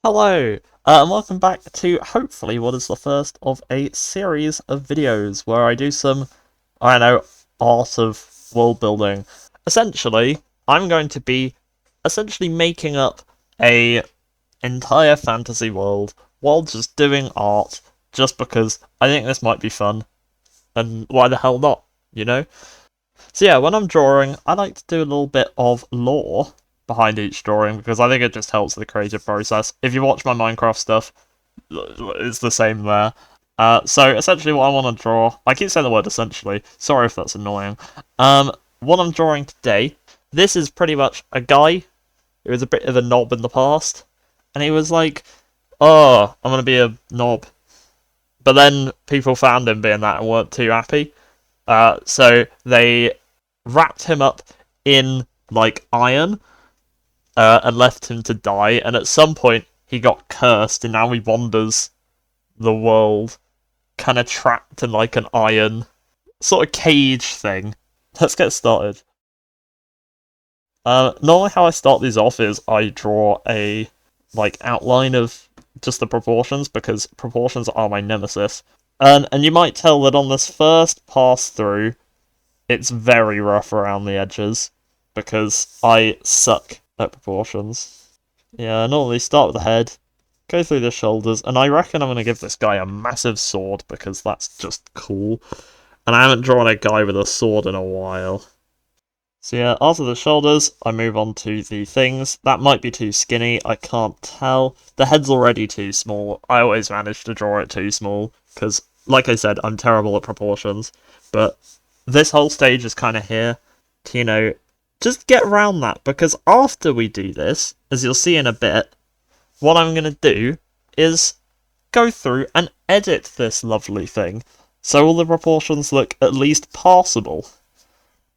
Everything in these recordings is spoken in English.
Hello, and welcome back to hopefully what is the first of a series of videos where I do some, I don't know, art of world building. Essentially, I'm going to be essentially making up a entire fantasy world while just doing art, just because I think this might be fun, and why the hell not, you know? So yeah, when I'm drawing, I like to do a little bit of lore behind each drawing because I think it just helps the creative process. If you watch my Minecraft stuff, it's the same there. So essentially, what I want to draw, I keep saying the word essentially. Sorry if that's annoying. What I'm drawing today, this is pretty much a guy who was a bit of a knob in the past, and he was like, "Oh, I'm gonna be a knob," but then people found him being that and weren't too happy. So they wrapped him up in like iron and left him to die. And at some point, he got cursed, and now he wanders the world, kind of trapped in like an iron sort of cage thing. Let's get started. Normally, how I start these off is I draw a like outline of just the proportions because proportions are my nemesis. And you might tell that on this first pass through, it's very rough around the edges because I suck at proportions. Yeah, I normally start with the head, go through the shoulders, and I reckon I'm going to give this guy a massive sword because that's just cool. And I haven't drawn a guy with a sword in a while. So yeah, after the shoulders, I move on to the things. That might be too skinny, I can't tell. The head's already too small. I always manage to draw it too small, because, like I said, I'm terrible at proportions. But this whole stage is kind of here to, just get around that, because after we do this, as you'll see in a bit, what I'm going to do is go through and edit this lovely thing, so all the proportions look at least passable.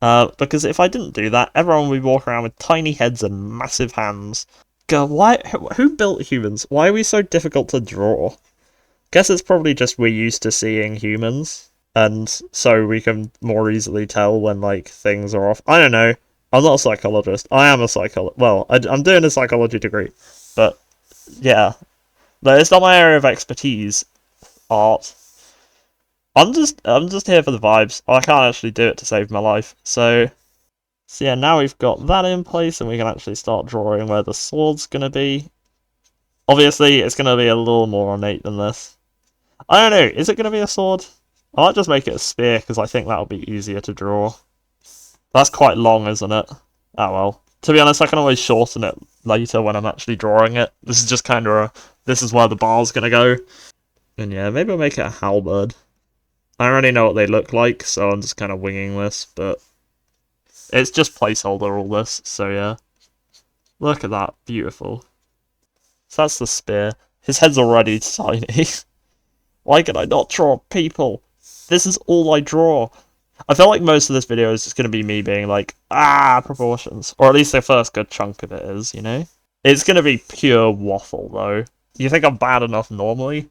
Because if I didn't do that, everyone would be walking around with tiny heads and massive hands. God, why? Who built humans? Why are we so difficult to draw? Guess it's probably just we're used to seeing humans, and so we can more easily tell when like things are off. I don't know. I'm not a psychologist. I am a psychologist. Well, I'm doing a psychology degree, but yeah, no, it's not my area of expertise. Art. I'm just here for the vibes. I can't actually do it to save my life. So yeah, now we've got that in place, and we can actually start drawing where the sword's gonna be. Obviously, it's gonna be a little more ornate than this. I don't know. Is it gonna be a sword? I might just make it a spear because I think that'll be easier to draw. That's quite long, isn't it? Oh well. To be honest, I can always shorten it later when I'm actually drawing it. This is just kind of this is where the bar's gonna go. And yeah, maybe I'll make it a halberd. I already know what they look like, so I'm just kind of winging this, but it's just placeholder all this, so yeah. Look at that, beautiful. So that's the spear. His head's already tiny. Why can I not draw people? This is all I draw. I feel like most of this video is just going to be me being like, proportions. Or at least the first good chunk of it is, you know? It's going to be pure waffle, though. You think I'm bad enough normally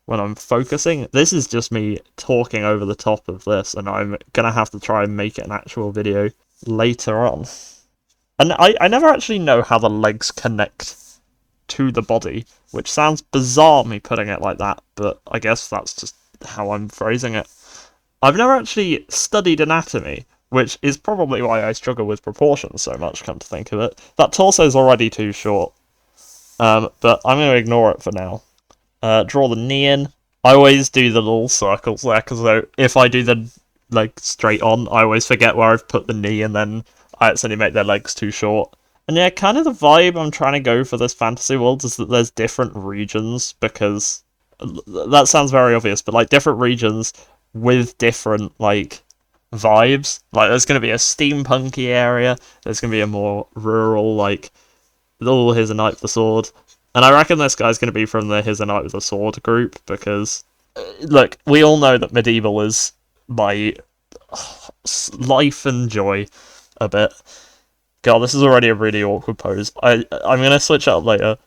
when I'm focusing? This is just me talking over the top of this, and I'm going to have to try and make it an actual video later on. And I never actually know how the legs connect to the body, which sounds bizarre me putting it like that, but I guess that's just how I'm phrasing it. I've never actually studied anatomy, which is probably why I struggle with proportions so much, come to think of it. That torso's already too short, but I'm going to ignore it for now. Draw the knee in. I always do the little circles there, because if I do the like straight on, I always forget where I've put the knee, and then I accidentally make their legs too short. And yeah, kind of the vibe I'm trying to go for this fantasy world is that there's different regions, because that sounds very obvious, but like different regions with different like vibes. Like there's going to be a steampunky area, there's going to be a more rural like, oh, here's a knight with a sword. And I reckon this guy's going to be from the Here's a Knight with a Sword group, because, look, we all know that medieval is my life and joy a bit. God, this is already a really awkward pose. I'm going to switch it up later.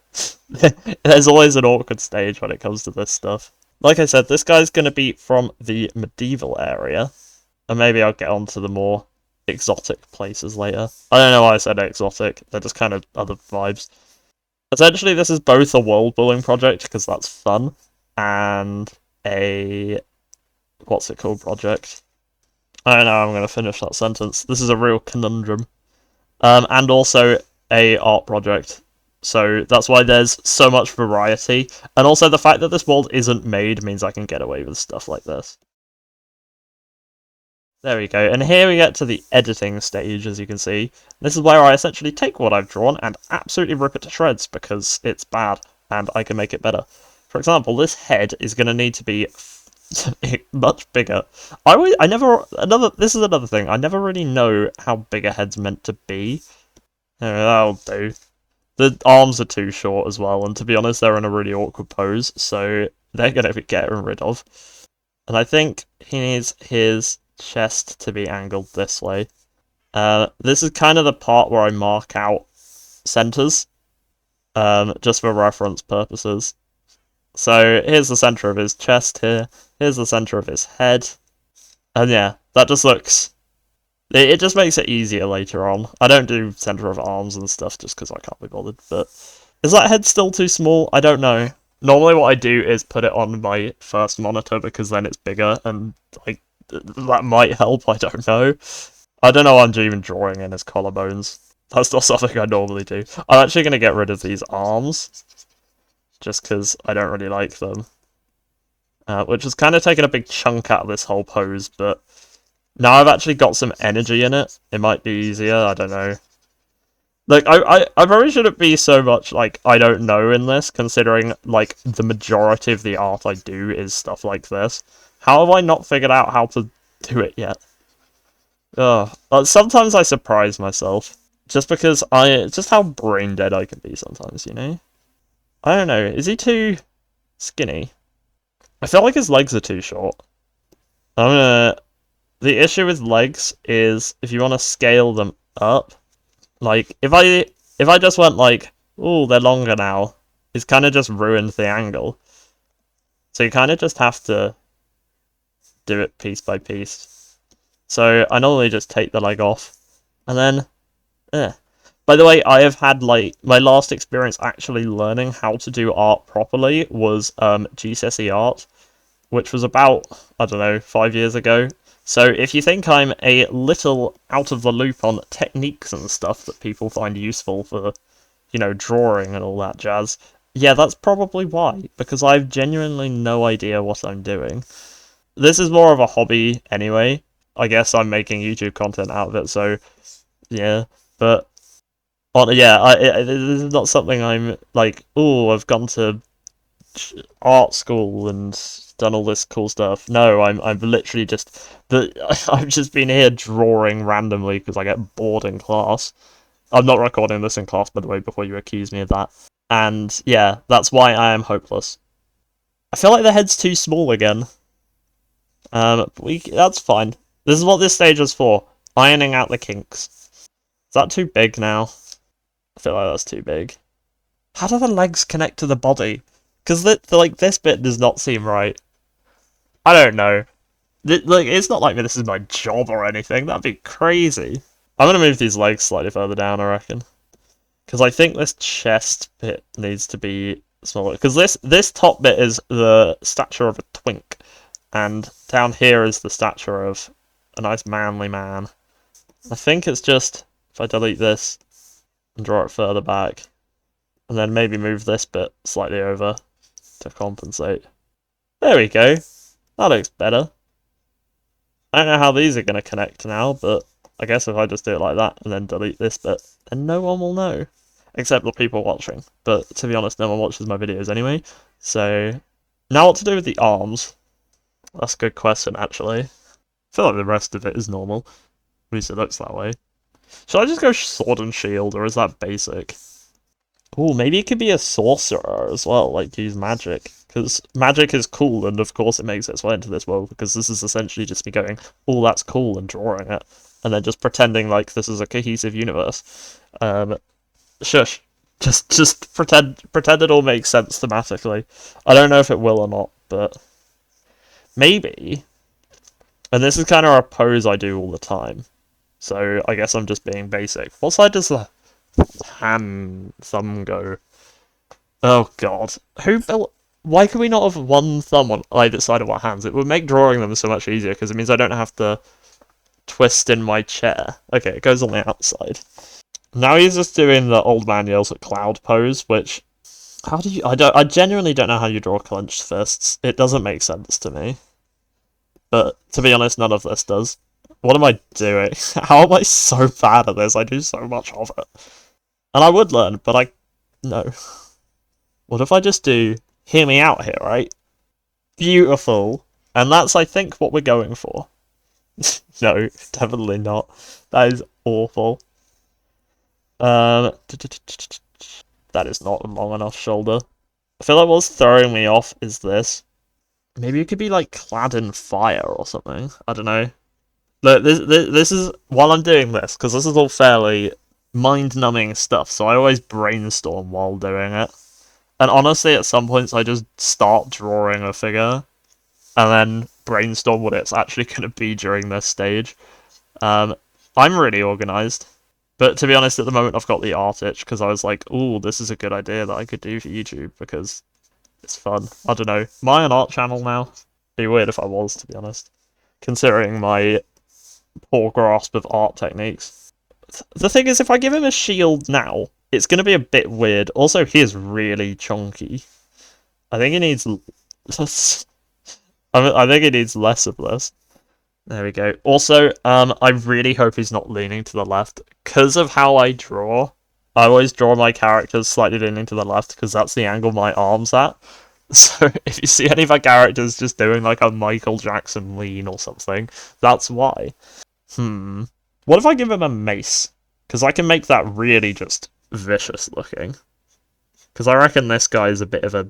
There's always an awkward stage when it comes to this stuff. Like I said, this guy's going to be from the medieval area, and maybe I'll get on to the more exotic places later. I don't know why I said exotic, they're just kind of other vibes. Essentially, this is both a world building project, because that's fun, and a... what's it called project? I don't know, I'm going to finish that sentence. This is a real conundrum. And also a art project. So that's why there's so much variety. And also the fact that this world isn't made means I can get away with stuff like this. There we go, and here we get to the editing stage, as you can see. This is where I essentially take what I've drawn and absolutely rip it to shreds, because it's bad, and I can make it better. For example, this head is going to need to be much bigger. This is another thing, I never really know how big a head's meant to be. That'll do. The arms are too short as well, and to be honest, they're in a really awkward pose, so they're going to be getting rid of. And I think he needs his chest to be angled this way. This is kind of the part where I mark out centers, just for reference purposes. So here's the center of his chest here, here's the center of his head, and yeah, that just looks... It just makes it easier later on. I don't do center of arms and stuff just because I can't be bothered, but... Is that head still too small? I don't know. Normally what I do is put it on my first monitor because then it's bigger, and like that might help, I don't know. I don't know why I'm even drawing in his collarbones. That's not something I normally do. I'm actually going to get rid of these arms, just because I don't really like them. Which has kind of taken a big chunk out of this whole pose, but now I've actually got some energy in it. It might be easier, I don't know. Like, I probably shouldn't be so much, like, I don't know in this, considering, like, the majority of the art I do is stuff like this. How have I not figured out how to do it yet? Sometimes I surprise myself. Just because just how brain dead I can be sometimes, you know? I don't know, is he too skinny? I feel like his legs are too short. The issue with legs is, if you want to scale them up, like, if I just went like, ooh, they're longer now, it's kind of just ruined the angle. So you kind of just have to do it piece by piece. So I normally just take the leg off, and then, By the way, I have had, like, my last experience actually learning how to do art properly was GCSE art, which was about, I don't know, 5 years ago. So if you think I'm a little out of the loop on techniques and stuff that people find useful for, you know, drawing and all that jazz, yeah, that's probably why, because I've genuinely no idea what I'm doing. This is more of a hobby anyway. I guess I'm making YouTube content out of it, so yeah, but yeah, this is not something I'm like, oh, I've gone to art school and done all this cool stuff. No, I'm literally just I've just been here drawing randomly because I get bored in class. I'm not recording this in class, by the way, before you accuse me of that. And yeah, that's why I am hopeless. I feel like the head's too small again. That's fine. This is what this stage is for. Ironing out the kinks. Is that too big now? I feel like that's too big. How do the legs connect to the body? Because like this bit does not seem right. I don't know. Like, it's not like this is my job or anything. That'd be crazy. I'm gonna move these legs slightly further down, I reckon. Because I think this chest bit needs to be smaller. Because this top bit is the stature of a twink. And down here is the stature of a nice manly man. I think it's just, if I delete this and draw it further back, and then maybe move this bit slightly over to compensate. There we go. That looks better. I don't know how these are going to connect now, but I guess if I just do it like that and then delete this bit, then no one will know. Except the people watching. But to be honest, no one watches my videos anyway. So, now what to do with the arms? That's a good question, actually. I feel like the rest of it is normal. At least it looks that way. Should I just go sword and shield, or is that basic? Ooh, maybe it could be a sorcerer as well, like use magic. Because magic is cool, and of course it makes its way into this world, because this is essentially just me going, oh, that's cool, and drawing it. And then just pretending like this is a cohesive universe. Shush. Just pretend it all makes sense thematically. I don't know if it will or not, but maybe. And this is kind of a pose I do all the time. So I guess I'm just being basic. What side does the thumb go? Oh god. Who built... Why can we not have one thumb on either side of our hands? It would make drawing them so much easier, because it means I don't have to twist in my chair. Okay, it goes on the outside. Now he's just doing the old man yells at cloud pose, which... How do you... I genuinely don't know how you draw clenched fists. It doesn't make sense to me. But, to be honest, none of this does. What am I doing? How am I so bad at this? I do so much of it. And I would learn, but I... No. What if I just do... Hear me out here, right? Beautiful. And that's, I think, what we're going for. No, definitely not. That is awful. That is not a long enough shoulder. I feel like what's throwing me off is this. Maybe it could be, like, clad in fire or something. I don't know. Look, this is... While I'm doing this, because this is all fairly mind-numbing stuff, so I always brainstorm while doing it. And honestly, at some points, I just start drawing a figure, and then brainstorm what it's actually going to be during this stage. I'm really organised. But to be honest, at the moment, I've got the art itch, because I was like, ooh, this is a good idea that I could do for YouTube, because it's fun. I don't know. Am I an art channel now? It'd be weird if I was, to be honest. Considering my poor grasp of art techniques. The thing is, if I give him a shield now, it's going to be a bit weird. Also, he is really chunky. I think he needs... I think he needs less of this. There we go. Also, I really hope he's not leaning to the left. Because of how I draw, I always draw my characters slightly leaning to the left, because that's the angle my arm's at. So, if you see any of my characters just doing, like, a Michael Jackson lean or something, that's why. What if I give him a mace? Because I can make that really just... vicious looking. Because I reckon this guy is a bit of a...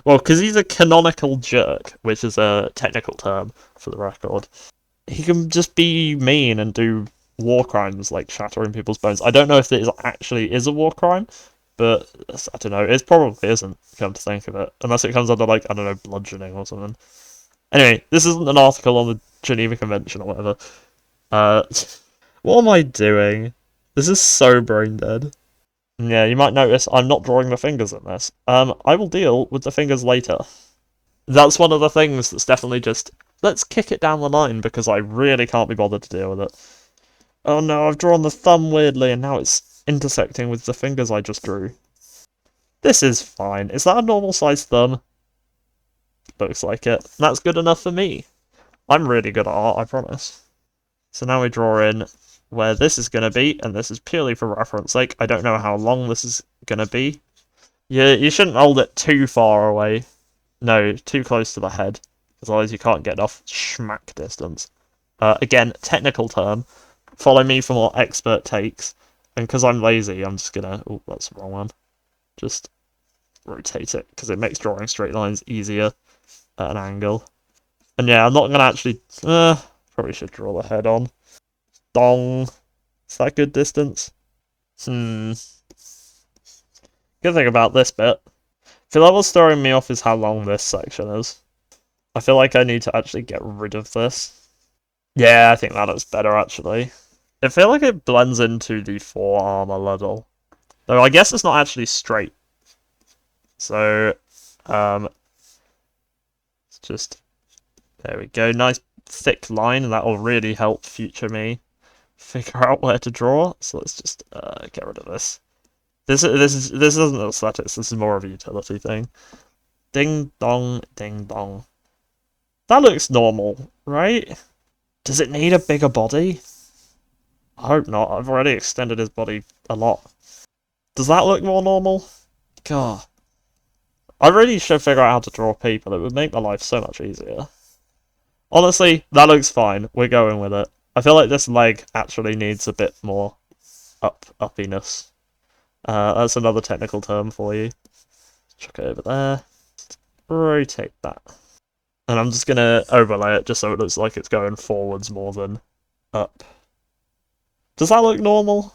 Well, because he's a canonical jerk, which is a technical term, for the record. He can just be mean and do war crimes, like shattering people's bones. I don't know if it actually is a war crime, but I don't know. It probably isn't, come to think of it. Unless it comes under, like, I don't know, bludgeoning or something. Anyway, this isn't an article on the Geneva Convention or whatever. What am I doing? This is so brain dead. Yeah, you might notice I'm not drawing the fingers in this. I will deal with the fingers later. That's one of the things that's definitely just... Let's kick it down the line, because I really can't be bothered to deal with it. Oh no, I've drawn the thumb weirdly, and now it's intersecting with the fingers I just drew. This is fine. Is that a normal-sized thumb? Looks like it. That's good enough for me. I'm really good at art, I promise. So now we draw in... where this is going to be, and this is purely for reference sake. I don't know how long this is going to be. You shouldn't hold it too far away. No, too close to the head, because otherwise you can't get enough schmack distance. Again, technical term. Follow me for more expert takes. And because I'm lazy, I'm just going to... Oh, that's the wrong one. Just rotate it, because it makes drawing straight lines easier at an angle. And yeah, I'm not going to actually... probably should draw the head on. Dong. Is that good distance? Good thing about this bit. I feel like what's throwing me off is how long this section is. I feel like I need to actually get rid of this. Yeah, I think that looks better, actually. I feel like it blends into the forearm a little. Though I guess it's not actually straight. So, it's just... There we go. Nice thick line, and that will really help future me figure out where to draw. So let's just get rid of this. This isn't aesthetics. This is more of a utility thing. Ding dong, ding dong. That looks normal, right? Does it need a bigger body? I hope not. I've already extended his body a lot. Does that look more normal? God. I really should figure out how to draw people. It would make my life so much easier. Honestly, that looks fine. We're going with it. I feel like this leg actually needs a bit more uppiness. That's another technical term for you. Chuck it over there. Rotate that. And I'm just going to overlay it just so it looks like it's going forwards more than up. Does that look normal?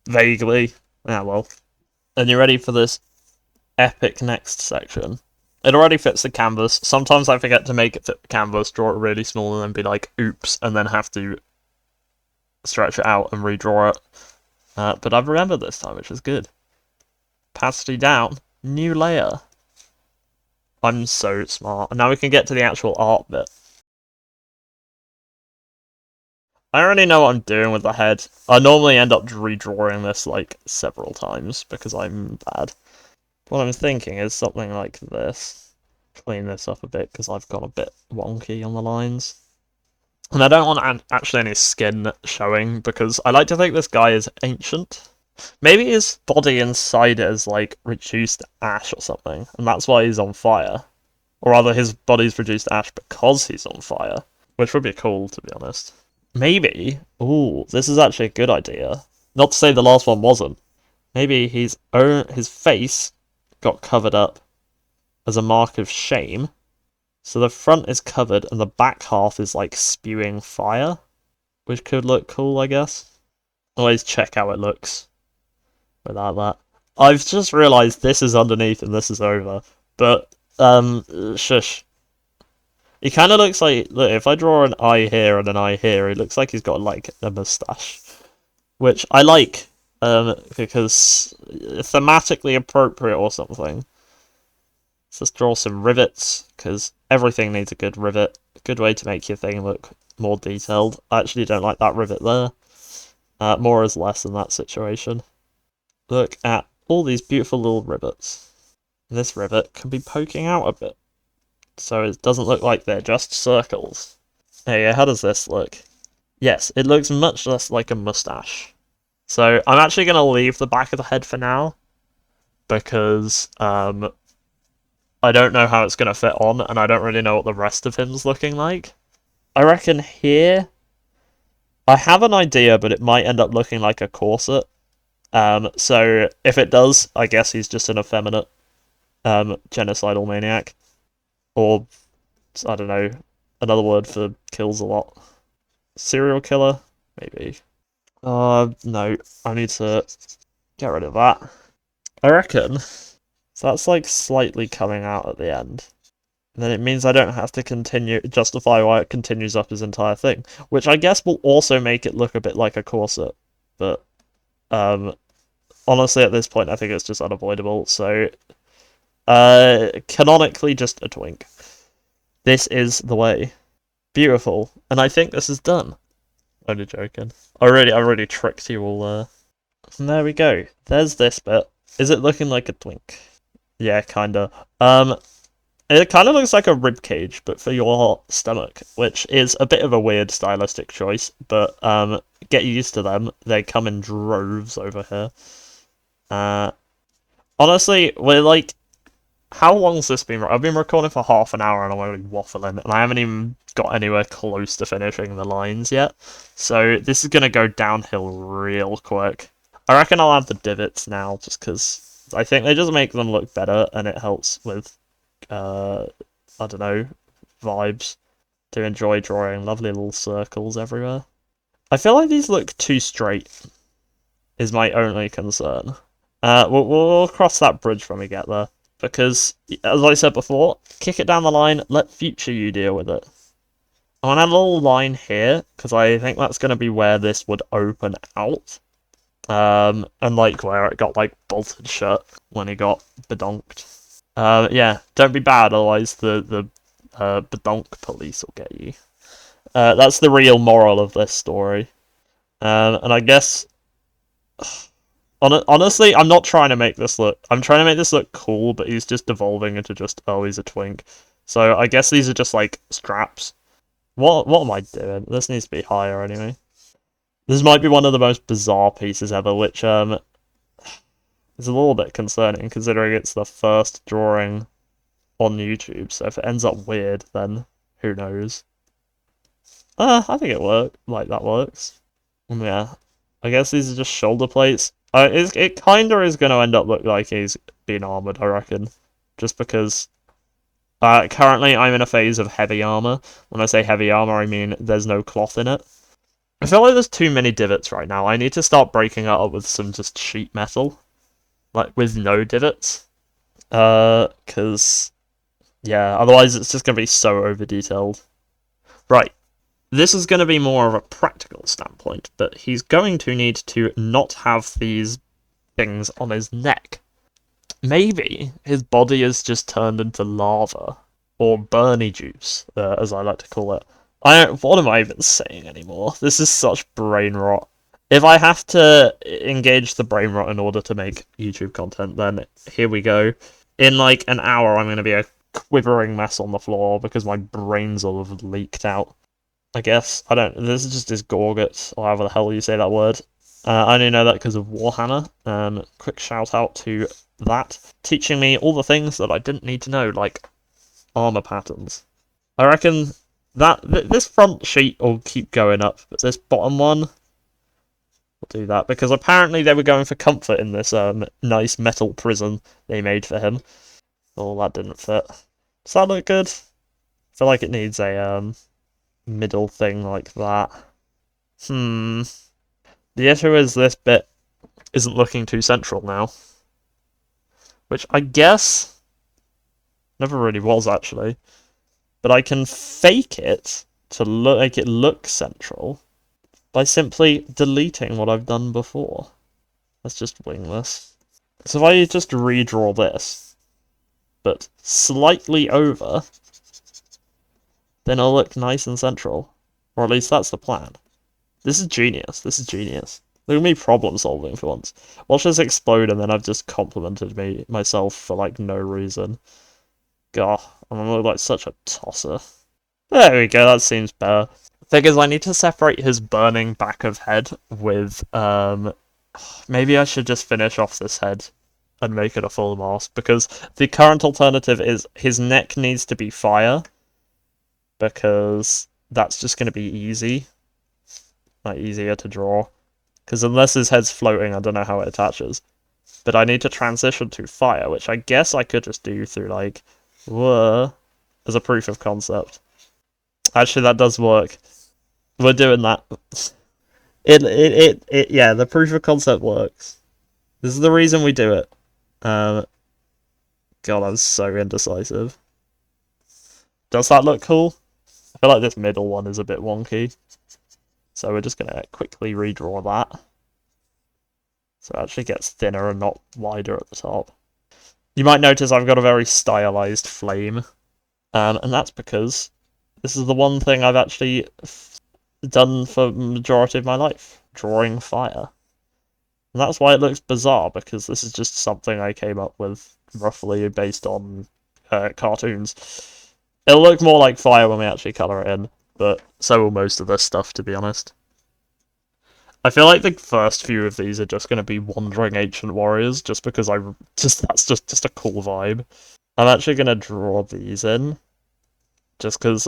Vaguely. Yeah, well. And you ready for this epic next section? It already fits the canvas. Sometimes I forget to make it fit the canvas, draw it really small, and then be like, oops, and then have to stretch it out and redraw it. But I've remembered this time, which is good. Opacity down. New layer. I'm so smart. And now we can get to the actual art bit. I already know what I'm doing with the head. I normally end up redrawing this like several times because I'm bad. What I'm thinking is something like this. Clean this up a bit because I've got a bit wonky on the lines. And I don't want actually any skin showing because I like to think this guy is ancient. Maybe his body inside it is like reduced ash or something, and that's why he's on fire. Or rather, his body's reduced ash because he's on fire, which would be cool to be honest. Maybe. Ooh, this is actually a good idea. Not to say the last one wasn't. Maybe his face got covered up as a mark of shame. So the front is covered and the back half is like spewing fire, which could look cool, I guess. Always check how it looks without that. I've just realised this is underneath and this is over, but shush. He kind of looks like, look, if I draw an eye here and an eye here, it looks like he's got like a moustache, which I like, because thematically appropriate or something. Let's just draw some rivets, because everything needs a good rivet. A good way to make your thing look more detailed. I actually don't like that rivet there. More is less in that situation. Look at all these beautiful little rivets. This rivet can be poking out a bit, so it doesn't look like they're just circles. There you go, how does this look? Yes, it looks much less like a mustache. So I'm actually going to leave the back of the head for now, because I don't know how it's going to fit on, and I don't really know what the rest of him's looking like. I reckon here, I have an idea, but it might end up looking like a corset. So if it does, I guess he's just an effeminate genocidal maniac. Or, I don't know, another word for kills a lot. Serial killer? Maybe. No, I need to get rid of that. I reckon. So that's like slightly coming out at the end. And then it means I don't have to justify why it continues up his entire thing. Which I guess will also make it look a bit like a corset. But, honestly at this point I think it's just unavoidable, so... canonically just a twink. This is the way. Beautiful. And I think this is done. Only joking. I really tricked you all there. And there we go. There's this bit. Is it looking like a twink? Yeah, kinda. It kind of looks like a rib cage, but for your stomach, which is a bit of a weird stylistic choice, but get used to them. They come in droves over here. Honestly, we're like, how long's this been? I've been recording for half an hour and I'm only waffling, and I haven't even got anywhere close to finishing the lines yet. So this is gonna go downhill real quick. I reckon I'll add the divots now, just because I think they just make them look better, and it helps with, I don't know, vibes. To enjoy drawing lovely little circles everywhere. I feel like these look too straight, is my only concern. We'll cross that bridge when we get there. Because, as I said before, kick it down the line, let future you deal with it. I want to add a little line here, because I think that's going to be where this would open out. And like where it got like bolted shut when he got bedonked. Yeah, don't be bad, otherwise the bedonk police will get you. That's the real moral of this story. And I guess... Honestly, I'm not trying to make this look... I'm trying to make this look cool, but he's just devolving into just, oh, he's a twink. So I guess these are just, like, straps. What am I doing? This needs to be higher, anyway. This might be one of the most bizarre pieces ever, which, is a little bit concerning, considering it's the first drawing on YouTube. So if it ends up weird, then who knows? I think it worked. Like, that works. Yeah. I guess these are just shoulder plates. It kinda is going to end up look like he's being armoured, I reckon. Just because... currently I'm in a phase of heavy armour. When I say heavy armour, I mean there's no cloth in it. I feel like there's too many divots right now. I need to start breaking it up with some just sheet metal. Like, with no divots. Because... yeah, otherwise it's just going to be so over-detailed. Right. This is going to be more of a practical standpoint, but he's going to need to not have these things on his neck. Maybe his body has just turned into lava, or Bernie juice, as I like to call it. What am I even saying anymore? This is such brain rot. If I have to engage the brain rot in order to make YouTube content, then here we go. In like an hour, I'm going to be a quivering mess on the floor because my brains will have leaked out. I guess. I don't. This is just his Gorget, or however the hell you say that word. I only know that because of Warhammer. Quick shout out to that, teaching me all the things that I didn't need to know, like armour patterns. I reckon that this front sheet will keep going up, but this bottom one will do that, because apparently they were going for comfort in this nice metal prison they made for him. Oh, that didn't fit. Does that look good? I feel like it needs a middle thing like that. The issue is this bit isn't looking too central now. Which I guess never really was, actually. But I can fake it to make it look central by simply deleting what I've done before. Let's just wing this. So if I just redraw this, but slightly over, then it'll look nice and central. Or at least that's the plan. This is genius. This is genius. Look at me problem solving for once. Watch this explode and then I've just complimented myself for like no reason. God, I'm gonna look like such a tosser. There we go, that seems better. Thing is, I need to separate his burning back of head with, maybe I should just finish off this head and make it a full mask, because the current alternative is his neck needs to be fire, because that's just going to be easy. Like, easier to draw. Because unless his head's floating, I don't know how it attaches. But I need to transition to fire, which I guess I could just do through, like, as a proof of concept. Actually, that does work. We're doing that. Yeah, the proof of concept works. This is the reason we do it. God, I'm so indecisive. Does that look cool? I feel like this middle one is a bit wonky. So we're just going to quickly redraw that. So it actually gets thinner and not wider at the top. You might notice I've got a very stylized flame. And that's because this is the one thing I've actually done for the majority of my life. Drawing fire. And that's why it looks bizarre, because this is just something I came up with roughly based on cartoons. It'll look more like fire when we actually colour it in, but so will most of this stuff, to be honest. I feel like the first few of these are just going to be wandering ancient warriors, just because that's just a cool vibe. I'm actually going to draw these in, just because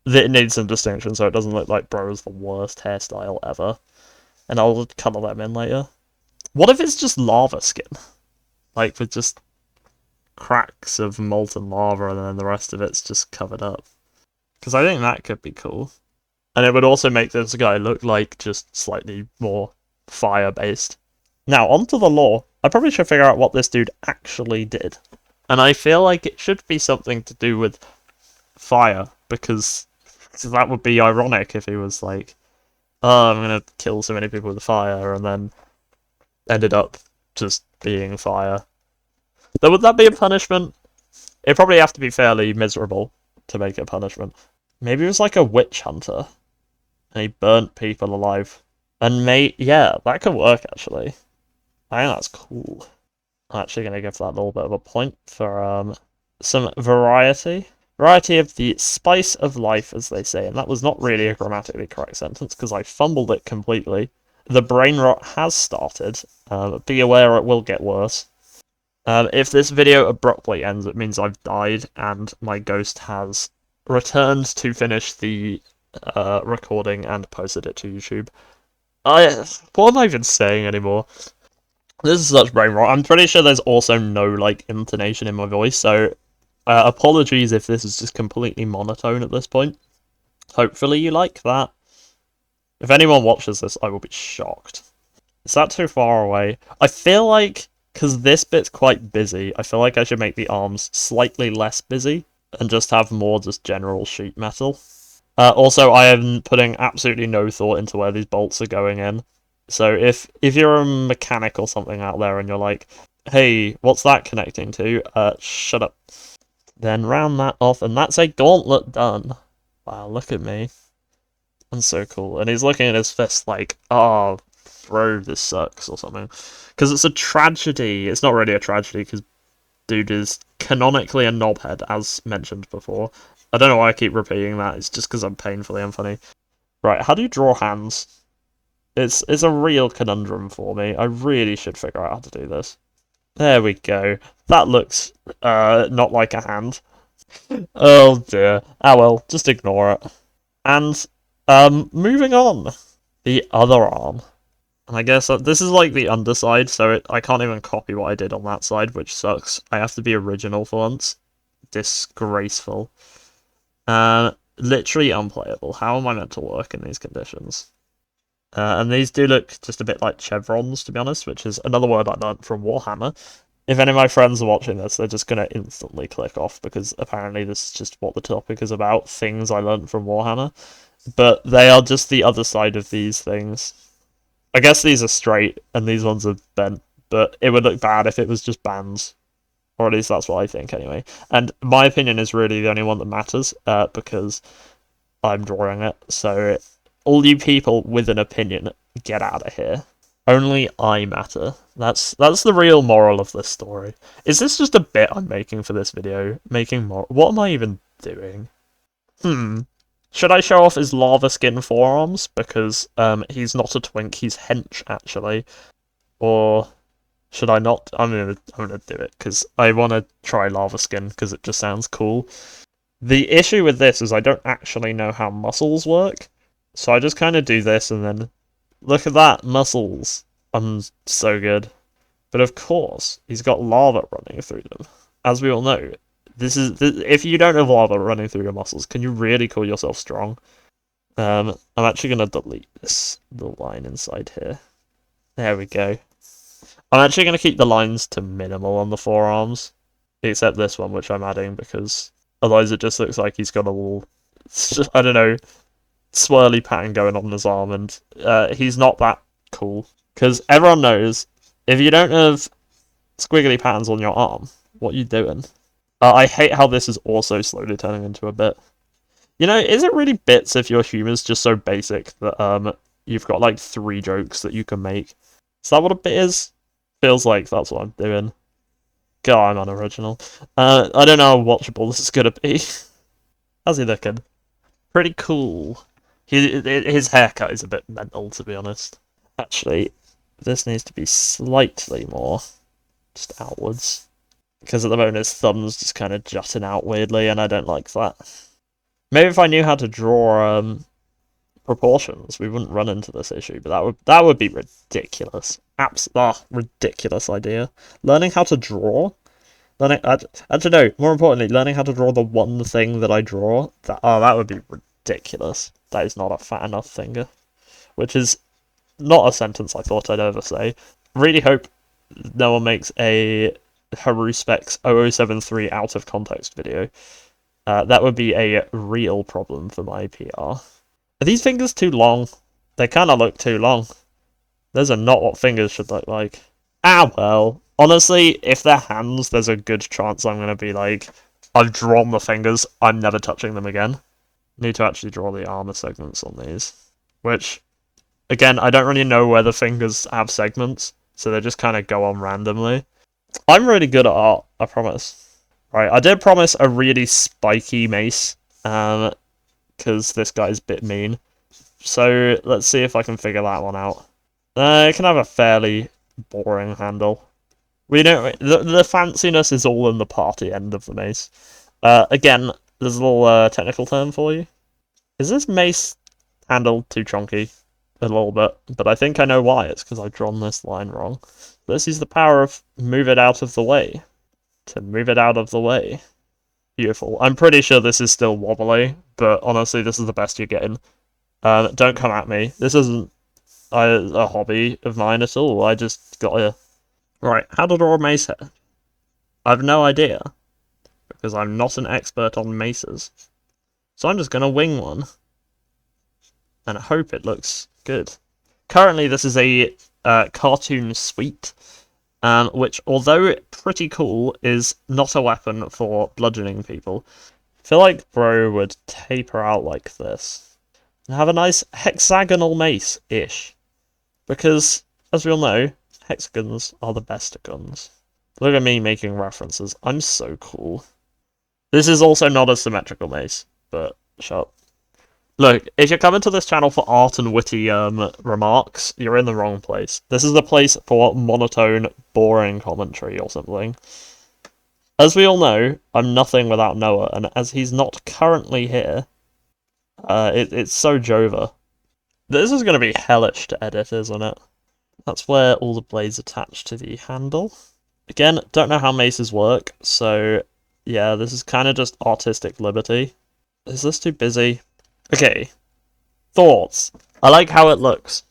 it needs some distinction so it doesn't look like bro's the worst hairstyle ever. And I'll colour them in later. What if it's just lava skin? Like, with just cracks of molten lava and then the rest of it's just covered up. Because I think that could be cool. And it would also make this guy look like just slightly more fire-based. Now, onto the lore. I probably should figure out what this dude actually did. And I feel like it should be something to do with fire, because that would be ironic if he was like, oh, I'm gonna kill so many people with fire, and then ended up just being fire. Though, would that be a punishment? It'd probably have to be fairly miserable to make it a punishment. Maybe it was like a witch hunter, and he burnt people alive. And yeah, that could work, actually. I think that's cool. I'm actually going to give that a little bit of a point for some variety. Variety of the spice of life, as they say, and that was not really a grammatically correct sentence, because I fumbled it completely. The brain rot has started. Be aware it will get worse. If this video abruptly ends, it means I've died, and my ghost has returned to finish the recording and posted it to YouTube. What am I even saying anymore? This is such brain rot. I'm pretty sure there's also no, like, intonation in my voice, so apologies if this is just completely monotone at this point. Hopefully you like that. If anyone watches this, I will be shocked. Is that too far away? I feel like, because this bit's quite busy, I feel like I should make the arms slightly less busy, and just have more just general sheet metal. Also, I am putting absolutely no thought into where these bolts are going in. So if you're a mechanic or something out there and you're like, Hey, what's that connecting to? Shut up. Then round that off, and that's a gauntlet done. Wow, look at me. I'm so cool. And he's looking at his fist like, oh, bro, this sucks, or something. Because it's a tragedy. It's not really a tragedy, because dude is canonically a knobhead, as mentioned before. I don't know why I keep repeating that, it's just because I'm painfully unfunny. Right, how do you draw hands? It's a real conundrum for me. I really should figure out how to do this. There we go. That looks, not like a hand. Oh dear. Ah well, just ignore it. And, moving on. The other arm. And I guess this is like the underside, so I can't even copy what I did on that side, which sucks. I have to be original for once. Disgraceful. Literally unplayable. How am I meant to work in these conditions? And these do look just a bit like chevrons, to be honest, which is another word I learned from Warhammer. If any of my friends are watching this, they're just going to instantly click off, because apparently this is just what the topic is about, things I learned from Warhammer. But they are just the other side of these things. I guess these are straight, and these ones are bent, but it would look bad if it was just bands. Or at least that's what I think, anyway. And my opinion is really the only one that matters, because I'm drawing it, so all you people with an opinion, get out of here. Only I matter. That's the real moral of this story. Is this just a bit I'm making for this video? What am I even doing? Should I show off his lava skin forearms? Because, he's not a twink, he's hench, actually. Or should I not? I'm gonna do it, because I want to try lava skin, because it just sounds cool. The issue with this is I don't actually know how muscles work, so I just kind of do this and then... Look at that, muscles. I'm so good. But of course, he's got lava running through them. As we all know, if you don't have lava running through your muscles, can you really call yourself strong? I'm actually going to delete this little line inside here. There we go. I'm actually going to keep the lines to minimal on the forearms, except this one, which I'm adding, because otherwise it just looks like he's got a little, I don't know, swirly pattern going on his arm, and he's not that cool. Because everyone knows, if you don't have squiggly patterns on your arm, what are you doing? I hate how this is also slowly turning into a bit. You know, is it really bits if your humour's just so basic that you've got like 3 jokes that you can make? Is that what a bit is? Feels like that's what I'm doing. God, I'm unoriginal. I don't know how watchable this is gonna be. How's he looking? Pretty cool. His haircut is a bit mental, to be honest. Actually, this needs to be slightly more just outwards, because at the moment his thumb's just kind of jutting out weirdly, and I don't like that. Maybe if I knew how to draw proportions, we wouldn't run into this issue, but that would be ridiculous. Ridiculous idea. Learning how to draw? Actually, no, more importantly, learning how to draw the one thing that I draw, that would be ridiculous. That is not a fat enough finger. Which is not a sentence I thought I'd ever say. Really hope no one makes a Haruspecs 0073 out of context video. That would be a real problem for my PR. Are these fingers too long? They kind of look too long. Those are not what fingers should look like. Ah, well. Honestly, if they're hands, there's a good chance I'm going to be like, I've drawn the fingers, I'm never touching them again. Need to actually draw the armor segments on these. Which, again, I don't really know where the fingers have segments, so they just kind of go on randomly. I'm really good at art, I promise. Right, I did promise a really spiky mace, because this guy's a bit mean. So, let's see if I can figure that one out. It can have a fairly boring handle. We don't. The fanciness is all in the party end of the mace. Again, there's a little technical term for you. Is this mace handle too chunky? A little bit, but I think I know why. It's because I've drawn this line wrong. This is the power of move it out of the way. To move it out of the way. Beautiful. I'm pretty sure this is still wobbly, but honestly, this is the best you're getting. Don't come at me. This isn't a hobby of mine at all. I just got a... Right, how to draw a mace head? I have no idea, because I'm not an expert on maces. So I'm just going to wing one, and I hope it looks good. Currently, this is a cartoon suite, which, although pretty cool, is not a weapon for bludgeoning people. I feel like Bro would taper out like this and have a nice hexagonal mace-ish. Because, as we all know, hexagons are the best guns. Look at me making references. I'm so cool. This is also not a symmetrical mace, but shut up. Look, if you're coming to this channel for art and witty remarks, you're in the wrong place. This is the place for monotone, boring commentary or something. As we all know, I'm nothing without Noah, and as he's not currently here, it's so Jova. This is going to be hellish to edit, isn't it? That's where all the blades attach to the handle. Again, don't know how maces work, so yeah, this is kind of just artistic liberty. Is this too busy? Okay, thoughts. I like how it looks.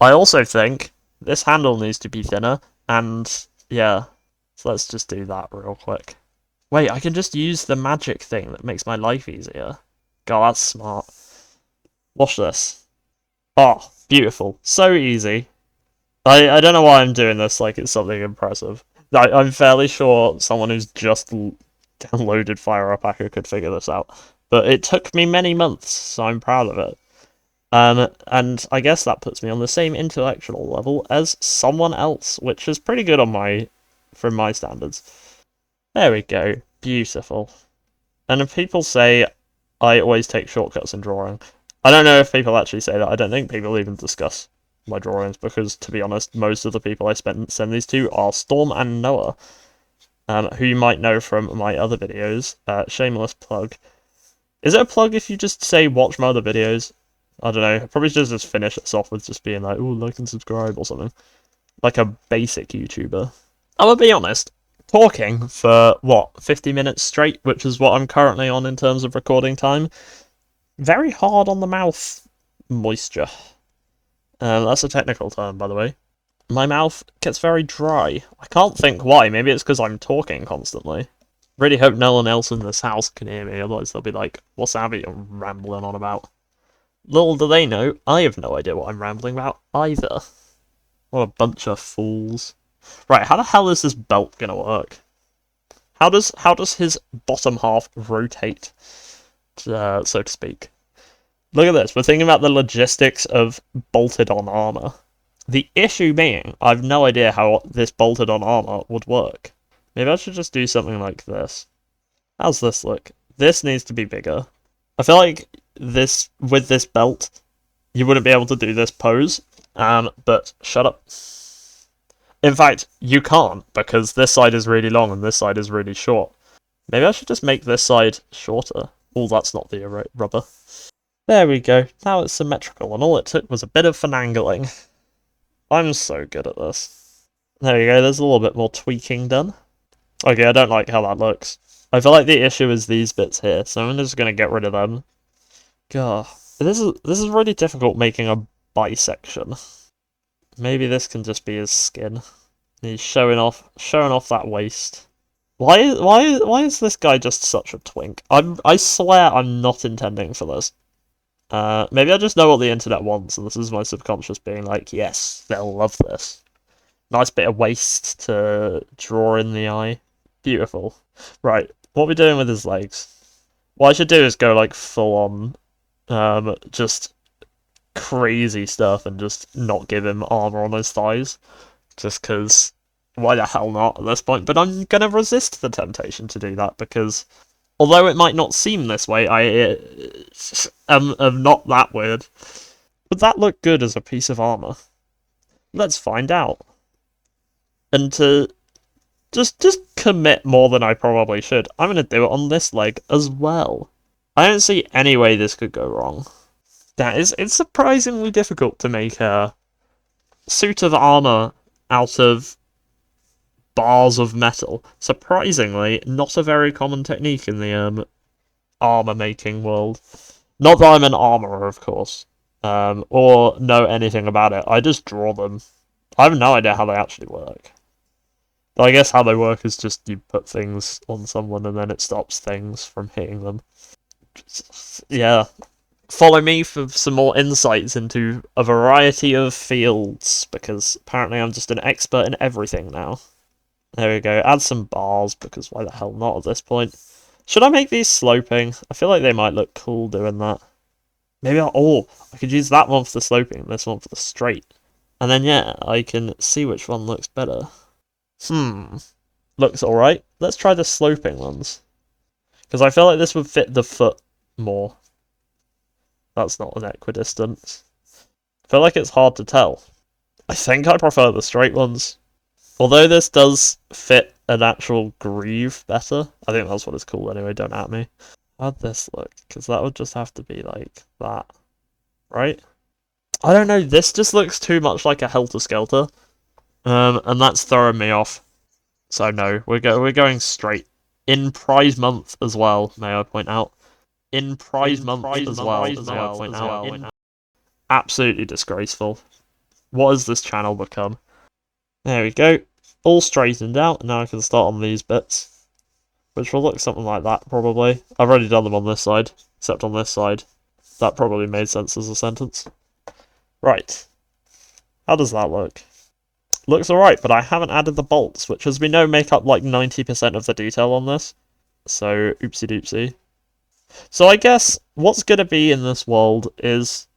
I also think this handle needs to be thinner, and yeah, so let's just do that real quick. Wait, I can just use the magic thing that makes my life easier. God, that's smart. Watch this. Oh, beautiful. So easy. I don't know why I'm doing this like it's something impressive. I'm fairly sure someone who's just downloaded Fire Up Hacker could figure this out. But it took me many months, so I'm proud of it. And I guess that puts me on the same intellectual level as someone else, which is pretty good from my standards. There we go. Beautiful. And if people say I always take shortcuts in drawing, I don't know if people actually say that. I don't think people even discuss my drawings, because, to be honest, most of the people I send these to are Storm and Noah, who you might know from my other videos. Shameless plug. Is it a plug if you just say watch my other videos? I don't know. I probably should just finish this off with just being like, oh, like and subscribe or something. Like a basic YouTuber. I'm gonna be honest. Talking for, 50 minutes straight, which is what I'm currently on in terms of recording time. Very hard on the mouth moisture. That's a technical term, by the way. My mouth gets very dry. I can't think why. Maybe it's because I'm talking constantly. Really hope no one else in this house can hear me, otherwise they'll be like, what's Abby rambling on about? Little do they know, I have no idea what I'm rambling about either. What a bunch of fools. Right, how the hell is this belt gonna work? How does his bottom half rotate, so to speak? Look at this, we're thinking about the logistics of bolted-on armour. The issue being, I've no idea how this bolted-on armour would work. Maybe I should just do something like this. How's this look? This needs to be bigger. I feel like with this belt, you wouldn't be able to do this pose, but shut up. In fact, you can't, because this side is really long and this side is really short. Maybe I should just make this side shorter. Oh, that's not the rubber. There we go. Now it's symmetrical, and all it took was a bit of finagling. I'm so good at this. There you go, there's a little bit more tweaking done. Okay, I don't like how that looks. I feel like the issue is these bits here, so I'm just gonna get rid of them. God, this is really difficult making a bisection. Maybe this can just be his skin. He's showing off that waist. Why is this guy just such a twink? I swear I'm not intending for this. Maybe I just know what the internet wants, and this is my subconscious being like, yes, they'll love this. Nice bit of waist to draw in the eye. Beautiful. Right, what are we doing with his legs? What I should do is go like full on, just crazy stuff and just not give him armor on his thighs. Just because, why the hell not at this point? But I'm gonna resist the temptation to do that, because although it might not seem this way, I am not that weird. Would that look good as a piece of armor? Let's find out. And to just commit more than I probably should, I'm gonna do it on this leg as well. I don't see any way this could go wrong. It's surprisingly difficult to make a suit of armor out of bars of metal. Surprisingly, not a very common technique in the armor making world. Not that I'm an armorer, of course, or know anything about it. I just draw them. I have no idea how they actually work. But I guess how they work is just you put things on someone and then it stops things from hitting them. Yeah. follow me for some more insights into a variety of fields, because apparently I'm just an expert in everything now. There we go. Add some bars, because why the hell not at this point? Should I make these sloping? I feel like they might look cool doing that. Maybe I could use that one for the sloping and this one for the straight. And then, yeah, I can see which one looks better. Looks alright. Let's try the sloping ones. Because I feel like this would fit the foot more. That's not an equidistant. I feel like it's hard to tell. I think I prefer the straight ones. Although this does fit an actual groove better. I think that's what it's called anyway, don't at me. How'd this look? Because that would just have to be like that. Right? I don't know, this just looks too much like a helter-skelter. And that's throwing me off. So no, we're going straight. In Prize Month as well, may I point out. In Prize Month as well, may I point out. Absolutely disgraceful. What has this channel become? There we go. All straightened out, and now I can start on these bits. Which will look something like that, probably. I've already done them on this side, except on this side. That probably made sense as a sentence. Right. How does that look? Looks alright, but I haven't added the bolts, which as we know make up like 90% of the detail on this. So, oopsie doopsie. So I guess what's going to be in this world is,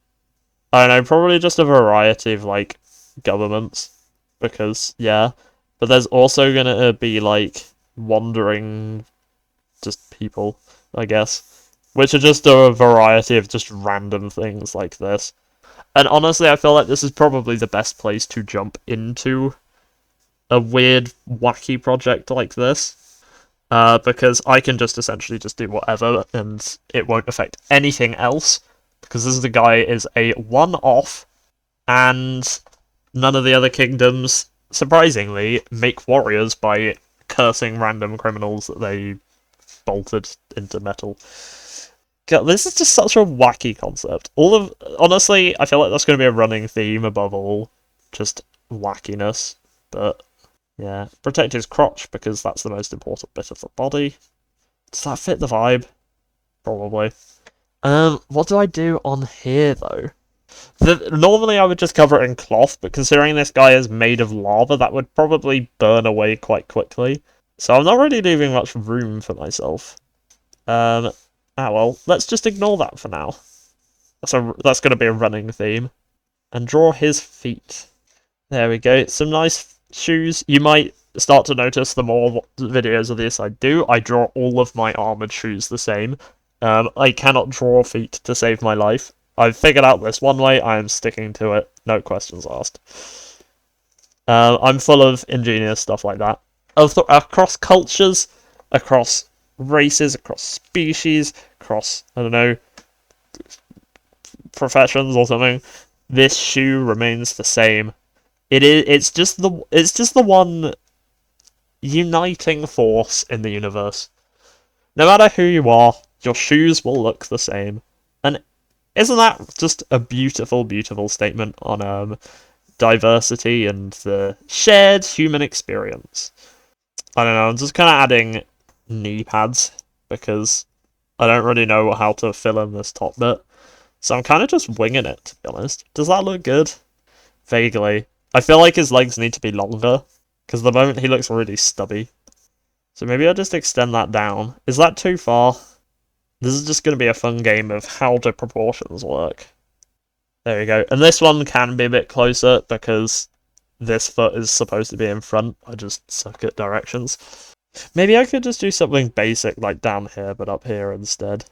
I don't know, probably just a variety of like governments. Because, yeah. But there's also going to be like wandering just people, I guess. Which are just a variety of just random things like this. And honestly, I feel like this is probably the best place to jump into a weird, wacky project like this. Because I can just essentially just do whatever, and it won't affect anything else. Because this guy is a one-off, and none of the other kingdoms, surprisingly, make warriors by cursing random criminals that they bolted into metal. God, this is just such a wacky concept. Honestly, I feel like that's going to be a running theme above all. Just wackiness. But, yeah. Protect his crotch, because that's the most important bit of the body. Does that fit the vibe? Probably. What do I do on here, though? Normally I would just cover it in cloth, but considering this guy is made of lava, that would probably burn away quite quickly. So I'm not really leaving much room for myself. Well, let's just ignore that for now. That's going to be a running theme. And draw his feet. There we go. Some nice shoes. You might start to notice the more videos of this I do, I draw all of my armoured shoes the same. I cannot draw feet to save my life. I've figured out this one way, I am sticking to it. No questions asked. I'm full of ingenious stuff like that. Across cultures, across races, across species, across, I don't know, professions or something, this shoe remains the same. It's just the one uniting force in the universe. No matter who you are, your shoes will look the same. And isn't that just a beautiful, beautiful statement on diversity and the shared human experience? I don't know, I'm just kind of adding knee pads, because I don't really know how to fill in this top bit. So I'm kind of just winging it, to be honest. Does that look good? Vaguely. I feel like his legs need to be longer, because at the moment he looks really stubby. So maybe I'll just extend that down. Is that too far? This is just going to be a fun game of how do proportions work. There we go. And this one can be a bit closer, because this foot is supposed to be in front. I just suck at directions. Maybe I could just do something basic, like down here, but up here instead.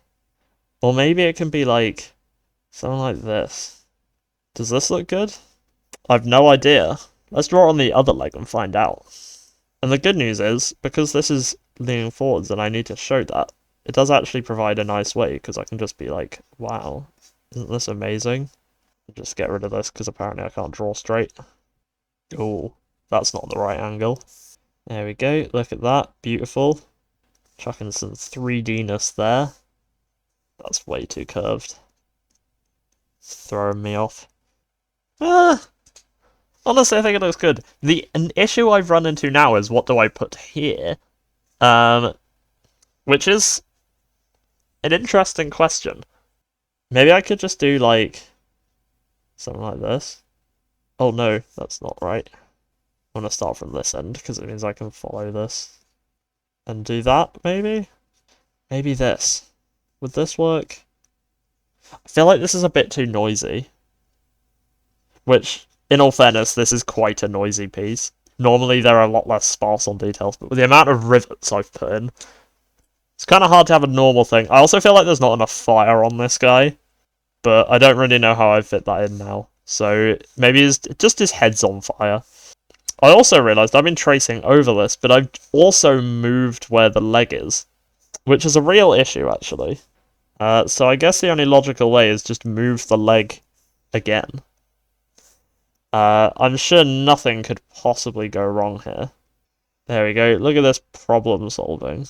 Or maybe it can be like something like this. Does this look good? I've no idea. Let's draw on the other leg and find out. And the good news is, because this is leaning forwards and I need to show that, it does actually provide a nice way, because I can just be like, wow, isn't this amazing? I'll just get rid of this, because apparently I can't draw straight. Oh, that's not the right angle. There we go, look at that, beautiful. Chucking some 3D-ness there. That's way too curved. It's throwing me off. Honestly, I think it looks good. An issue I've run into now is, what do I put here? Which is an interesting question. Maybe I could just do, like, something like this. Oh no, that's not right. I'm gonna start from this end, because it means I can follow this. And do that, maybe? Maybe this. Would this work? I feel like this is a bit too noisy. Which, in all fairness, this is quite a noisy piece. Normally they're a lot less sparse on details, but with the amount of rivets I've put in, it's kind of hard to have a normal thing. I also feel like there's not enough fire on this guy, but I don't really know how I fit that in now. So maybe just his head's on fire. I also realised I've been tracing over this, but I've also moved where the leg is, which is a real issue, actually. So I guess the only logical way is just move the leg again. I'm sure nothing could possibly go wrong here. There we go. Look at this problem solving.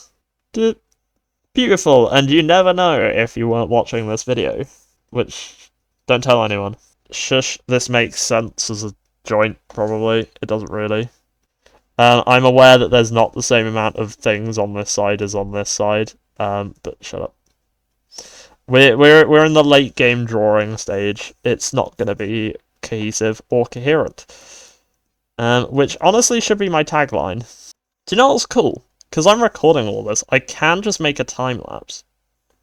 Beautiful, and you never know if you weren't watching this video. Which, don't tell anyone. Shush, this makes sense as a joint, probably. It doesn't really. I'm aware that there's not the same amount of things on this side as on this side. But shut up. We're in the late game drawing stage. It's not going to be cohesive or coherent. Which honestly should be my tagline. Do you know what's cool? Because I'm recording all this, I can just make a time lapse.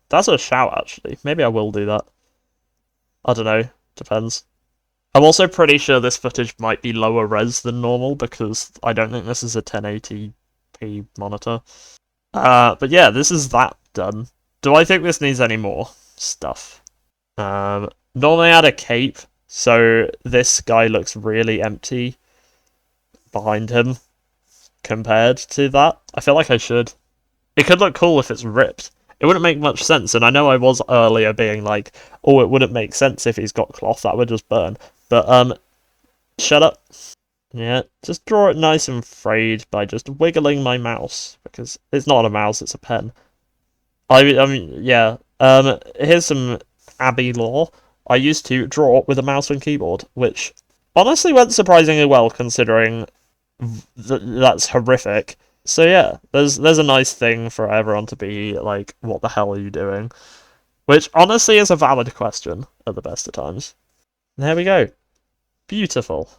That's a shout, actually. Maybe I will do that. I don't know. Depends. I'm also pretty sure this footage might be lower res than normal, because I don't think this is a 1080p monitor. But yeah, this is that done. Do I think this needs any more stuff? Normally I had a cape, so this guy looks really empty behind him compared to that. I feel like I should. It could look cool if it's ripped. It wouldn't make much sense, and I know I was earlier being like, oh, it wouldn't make sense if he's got cloth, that would just burn. But, shut up. Yeah, just draw it nice and frayed by just wiggling my mouse, because it's not a mouse, it's a pen. I mean, yeah. Here's some Abbey lore. I used to draw with a mouse and keyboard, which honestly went surprisingly well, considering that's horrific. So yeah, there's a nice thing for everyone to be like, what the hell are you doing? Which honestly is a valid question at the best of times. There we go. Beautiful.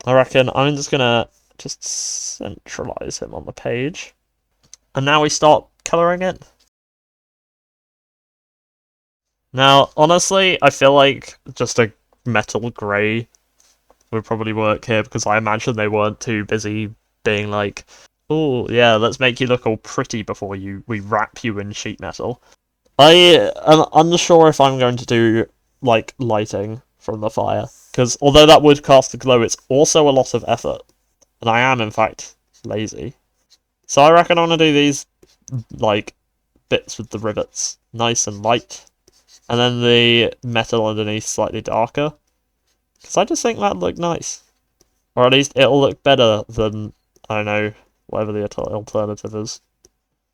I reckon I'm just gonna centralize him on the page. And now we start colouring it. Now, honestly, I feel like just a metal grey would probably work here, because I imagine they weren't too busy being like, oh, yeah, let's make you look all pretty before we wrap you in sheet metal. I am unsure if I'm going to do, like, lighting from the fire, because although that would cast a glow, it's also a lot of effort, and I am, in fact, lazy. So I reckon I'm going to do these, like, bits with the rivets nice and light, and then the metal underneath slightly darker, because I just think that'd look nice. Or at least it'll look better than, I don't know, whatever the alternative is.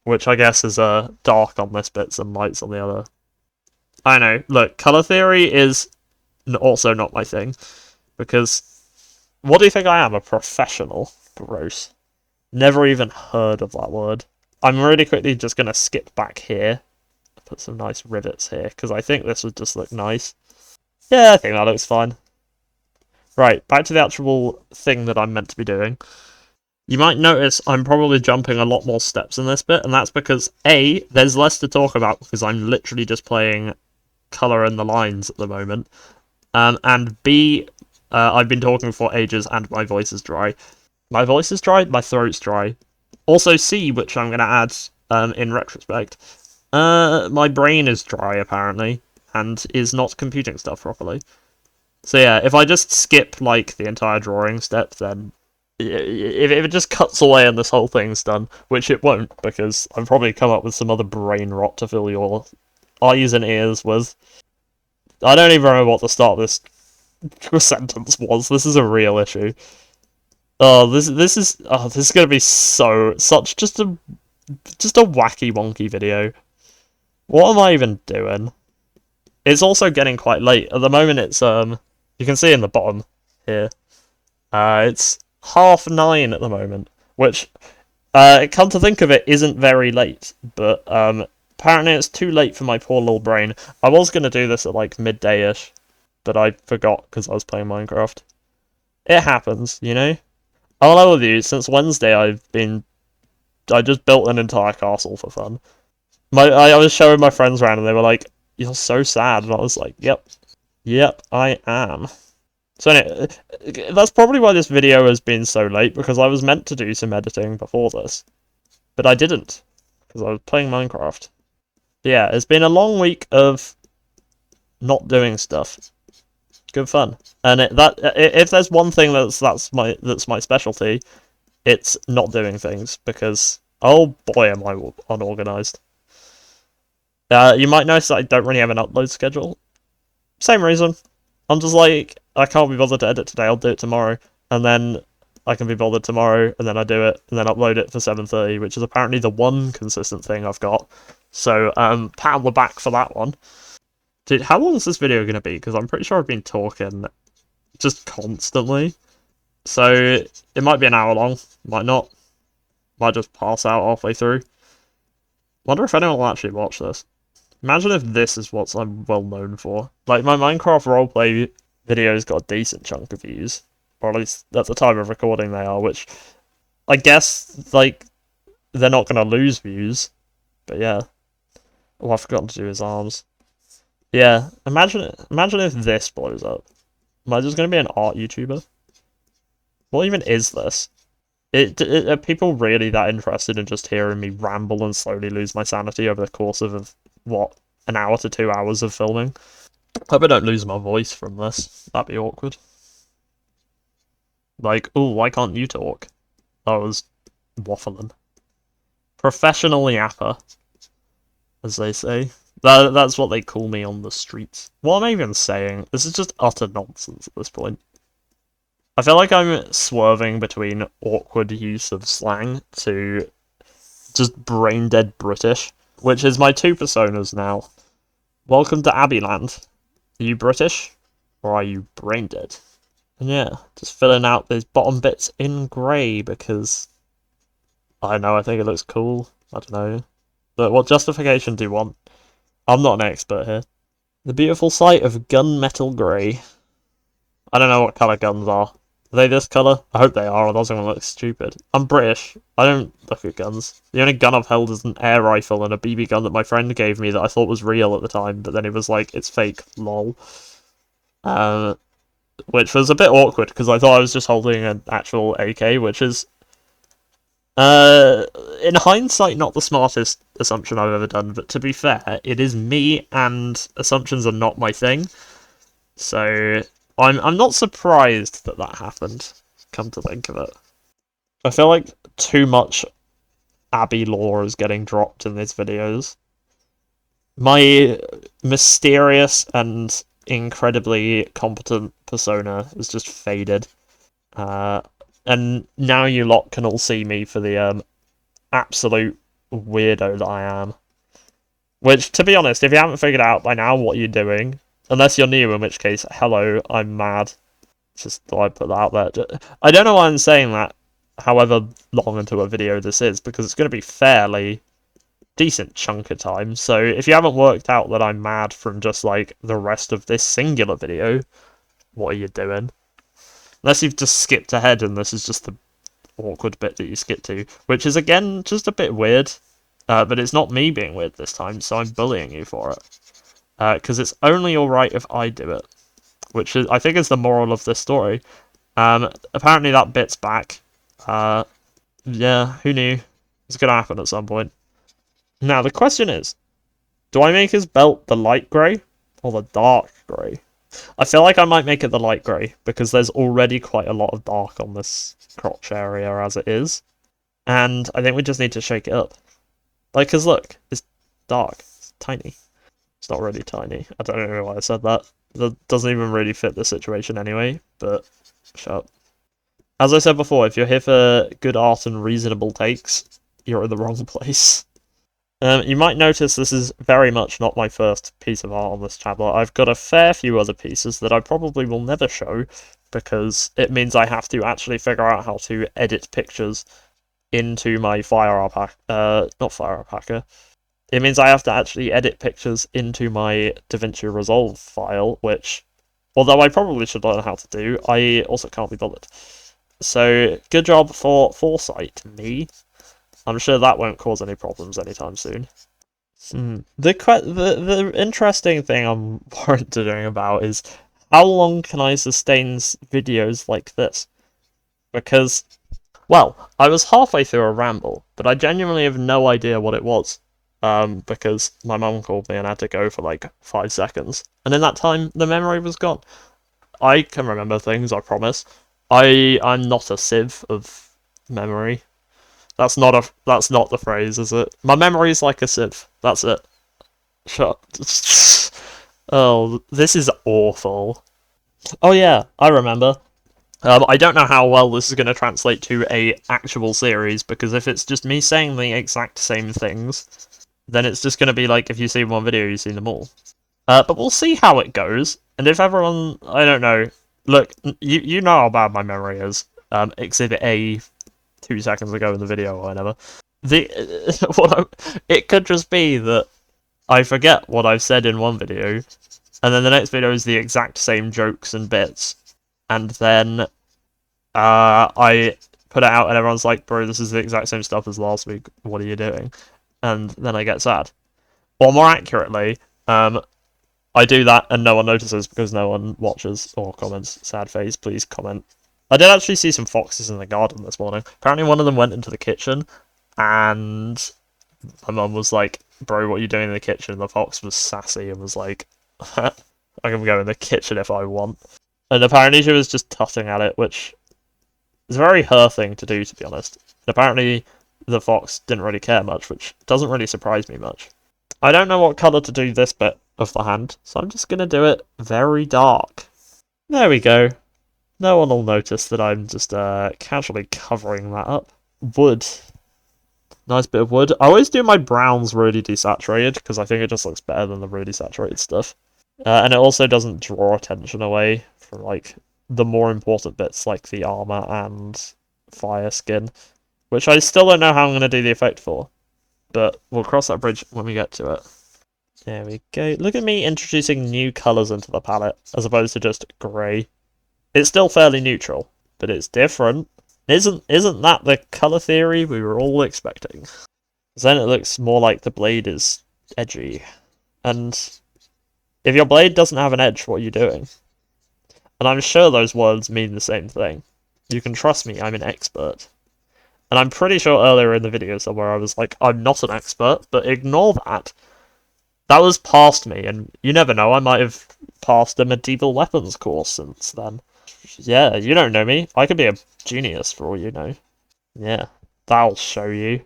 Which I guess is dark on this bit and lights on the other. I don't know. Look, colour theory is also not my thing. Because, what do you think I am? A professional? Gross. Never even heard of that word. I'm really quickly just going to skip back here. Put some nice rivets here, because I think this would just look nice. Yeah, I think that looks fine. Right, back to the actual thing that I'm meant to be doing. You might notice I'm probably jumping a lot more steps in this bit, and that's because A, there's less to talk about because I'm literally just playing colour and the lines at the moment, and B, I've been talking for ages and my voice is dry. My voice is dry, my throat's dry. Also C, which I'm going to add in retrospect, my brain is dry apparently, and is not computing stuff properly. So yeah, if I just skip, like, the entire drawing step, then if it just cuts away and this whole thing's done, which it won't, because I've probably come up with some other brain rot to fill your eyes and ears with. I don't even remember what the start of this sentence was. This is a real issue. Oh, this is gonna be such just a wacky wonky video. What am I even doing? It's also getting quite late. At the moment it's you can see in the bottom here. It's 9:30 at the moment, which come to think of it isn't very late, but apparently it's too late for my poor little brain. I was going to do this at like midday-ish, but I forgot because I was playing Minecraft. It happens, you know? I'll tell you, since Wednesday I just built an entire castle for fun. I was showing my friends around and they were like, "You're so sad," and I was like, Yep, I am. So anyway, that's probably why this video has been so late, because I was meant to do some editing before this. But I didn't, because I was playing Minecraft. Yeah, it's been a long week of not doing stuff. Good fun. And if there's one thing that's my specialty, it's not doing things, because oh boy am I unorganized. You might notice that I don't really have an upload schedule. Same reason. I'm just like, I can't be bothered to edit today, I'll do it tomorrow. And then I can be bothered tomorrow, and then I do it, and then upload it for 7:30, which is apparently the one consistent thing I've got. So, pat on the back for that one. Dude, how long is this video going to be? Because I'm pretty sure I've been talking just constantly. So, it might be an hour long, might not. Might just pass out halfway through. Wonder if anyone will actually watch this. Imagine if this is what I'm well known for. Like, my Minecraft roleplay videos got a decent chunk of views. Or at least at the time of recording they are, which I guess, like, they're not going to lose views. But yeah. Oh, I've forgotten to do his arms. Yeah, imagine if this blows up. Am I just going to be an art YouTuber? What even is this? Are people really that interested in just hearing me ramble and slowly lose my sanity over the course of what, an hour to 2 hours of filming? Hope I don't lose my voice from this. That'd be awkward. Like, oh, why can't you talk? I was waffling. Professional yapper, as they say. That's what they call me on the streets. What am I even saying? This is just utter nonsense at this point. I feel like I'm swerving between awkward use of slang to just brain-dead British, which is my two personas now. Welcome to Abbeyland. Are you British? Or are you brain-dead? And yeah, just filling out these bottom bits in grey because, I don't know, I think it looks cool. I don't know. But what justification do you want? I'm not an expert here. The beautiful sight of gunmetal grey. I don't know what colour guns are. Are they this colour? I hope they are, otherwise I'm gonna look stupid. I'm British. I don't look at guns. The only gun I've held is an air rifle and a BB gun that my friend gave me that I thought was real at the time, but then he was like, it's fake, lol. Which was a bit awkward, because I thought I was just holding an actual AK, which is, in hindsight, not the smartest assumption I've ever done, but to be fair, it is me, and assumptions are not my thing. So I'm not surprised that happened, come to think of it. I feel like too much Abbey lore is getting dropped in these videos. My mysterious and incredibly competent persona is just faded. And now you lot can all see me for the absolute weirdo that I am. Which, to be honest, if you haven't figured out by now what you're doing, unless you're new, in which case, hello, I'm mad. Just thought I'd put that out there. I don't know why I'm saying that, however long into a video this is, because it's going to be fairly decent chunk of time. So if you haven't worked out that I'm mad from just, like, the rest of this singular video, what are you doing? Unless you've just skipped ahead and this is just the awkward bit that you skip to, which is, again, just a bit weird. But it's not me being weird this time, so I'm bullying you for it. Because it's only alright if I do it. Which is, I think, is the moral of this story. Apparently that bit's back. Yeah, who knew? It's gonna happen at some point. Now, the question is, do I make his belt the light grey or the dark grey? I feel like I might make it the light grey, because there's already quite a lot of dark on this crotch area as it is. And I think we just need to shake it up. Like, because look, it's dark. It's tiny. It's not really tiny. I don't know why I said that. That doesn't even really fit the situation anyway, but shut up. As I said before, if you're here for good art and reasonable takes, you're in the wrong place. You might notice this is very much not my first piece of art on this channel. I've got a fair few other pieces that I probably will never show, because it means I have to actually figure out how to edit pictures into my not Fire Alpaca, it means I have to actually edit pictures into my DaVinci Resolve file, which, although I probably should learn how to do, I also can't be bothered. So, good job for foresight, me. I'm sure that won't cause any problems anytime soon. The interesting thing I'm wondering about is how long can I sustain videos like this? Because, well, I was halfway through a ramble, but I genuinely have no idea what it was. Because my mum called me and I had to go for like 5 seconds, and in that time the memory was gone. I can remember things, I promise. I'm not a sieve of memory. That's not the phrase, is it? My memory's like a sieve. That's it. Shut. Oh, this is awful. Oh yeah, I remember. I don't know how well this is going to translate to a actual series, because if it's just me saying the exact same things, then it's just going to be like if you see one video, you've seen them all. But we'll see how it goes, and if everyone, I don't know, look, you know how bad my memory is. Exhibit A 2 seconds ago in the video or whatever. It could just be that I forget what I've said in one video, and then the next video is the exact same jokes and bits, and then I put it out and everyone's like, bro, this is the exact same stuff as last week, what are you doing? And then I get sad. Or more accurately, I do that and no one notices because no one watches or comments. Sad face, please comment. I did actually see some foxes in the garden this morning. Apparently one of them went into the kitchen, and my mum was like, bro, what are you doing in the kitchen? And the fox was sassy and was like, I can go in the kitchen if I want. And apparently she was just tutting at it, which is very her thing to do, to be honest. And apparently the fox didn't really care much, which doesn't really surprise me much. I don't know what colour to do this bit of the hand, so I'm just going to do it very dark. There we go. No one will notice that I'm just casually covering that up. Wood. Nice bit of wood. I always do my browns really desaturated, because I think it just looks better than the really saturated stuff. And it also doesn't draw attention away from, like, the more important bits, like the armour and fire skin, which I still don't know how I'm going to do the effect for. But we'll cross that bridge when we get to it. There we go. Look at me introducing new colours into the palette, as opposed to just grey. It's still fairly neutral, but it's different. Isn't that the colour theory we were all expecting? Because then it looks more like the blade is edgy. And if your blade doesn't have an edge, what are you doing? And I'm sure those words mean the same thing. You can trust me, I'm an expert. And I'm pretty sure earlier in the video somewhere I was like, I'm not an expert, but ignore that. That was past me, and you never know, I might have passed a medieval weapons course since then. Yeah, you don't know me. I could be a genius for all you know. Yeah, that'll show you.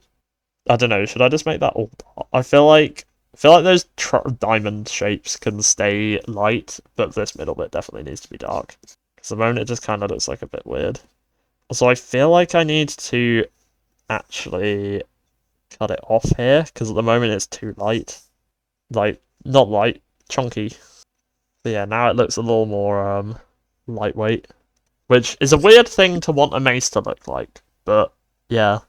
I don't know, should I just make that all dark? I feel like those diamond shapes can stay light, but this middle bit definitely needs to be dark. Because at the moment it just kind of looks like a bit weird. So I feel like I need to actually cut it off here, because at the moment it's too light. Like, not light, chunky. But yeah, now it looks a little more lightweight. Which is a weird thing to want a mace to look like, but yeah.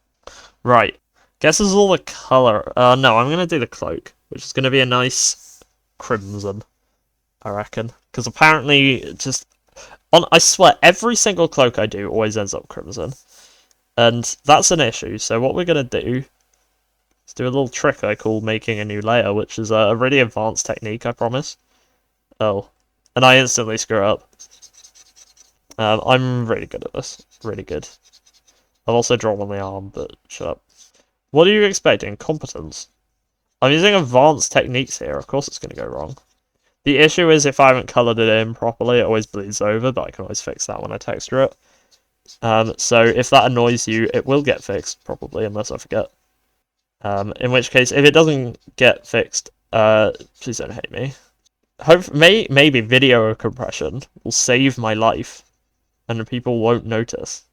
Right. Guess this is all the colour. No, I'm going to do the cloak, which is going to be a nice crimson, I reckon. Because apparently, I swear, every single cloak I do always ends up crimson. And that's an issue, so what we're going to do is do a little trick I call making a new layer, which is a really advanced technique, I promise. Oh, and I instantly screw up. I'm really good at this. Really good. I've also drawn on the arm, but shut up. What are you expecting? Competence. I'm using advanced techniques here, of course it's going to go wrong. The issue is if I haven't coloured it in properly, it always bleeds over, but I can always fix that when I texture it. So if that annoys you, it will get fixed, probably, unless I forget. In which case, if it doesn't get fixed, please don't hate me. Maybe video compression will save my life, and people won't notice.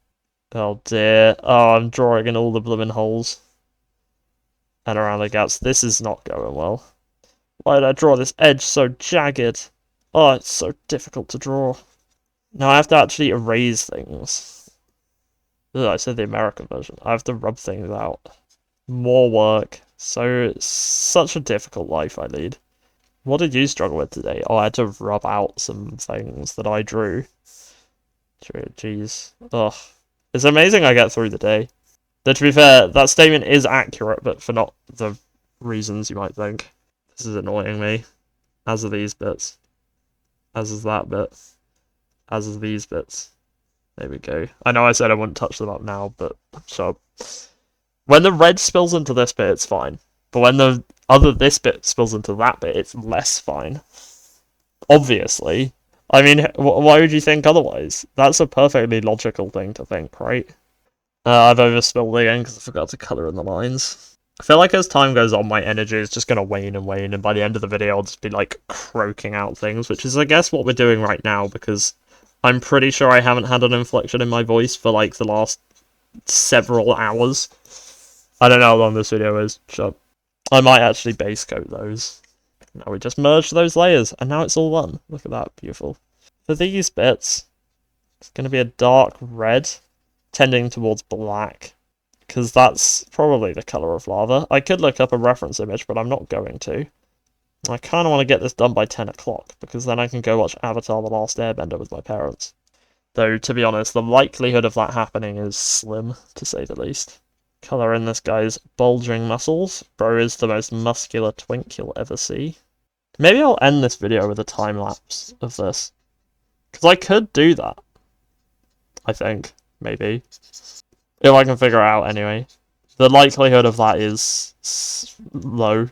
Oh dear. Oh, I'm drawing in all the blooming holes. And around the gaps. This is not going well. Why did I draw this edge so jagged? Oh, it's so difficult to draw. Now I have to actually erase things. Ugh, I said the American version. I have to rub things out. More work. So, such a difficult life I lead. What did you struggle with today? Oh, I had to rub out some things that I drew. Jeez. Ugh. It's amazing I get through the day. Though, to be fair, that statement is accurate, but for not the reasons you might think. This is annoying me. As are these bits. As is that bit. As is these bits. There we go. I know I said I wouldn't touch them up now, but shut up. When the red spills into this bit, it's fine. But when the this bit spills into that bit, it's less fine. Obviously. I mean, why would you think otherwise? That's a perfectly logical thing to think, right? I've overspilled again because I forgot to colour in the lines. I feel like as time goes on, my energy is just going to wane and wane, and by the end of the video, I'll just be, like, croaking out things, which is, I guess, what we're doing right now, because I'm pretty sure I haven't had an inflection in my voice for, like, the last several hours. I don't know how long this video is. Shut up. I might actually base coat those. Now we just merged those layers, and now it's all one. Look at that, beautiful. For these bits, it's going to be a dark red, tending towards black, because that's probably the colour of lava. I could look up a reference image, but I'm not going to. I kind of want to get this done by 10 o'clock, because then I can go watch Avatar: The Last Airbender with my parents. Though, to be honest, the likelihood of that happening is slim, to say the least. Colour in this guy's bulging muscles. Bro is the most muscular twink you'll ever see. Maybe I'll end this video with a time-lapse of this. Because I could do that. I think. Maybe. If I can figure it out anyway. The likelihood of that is low.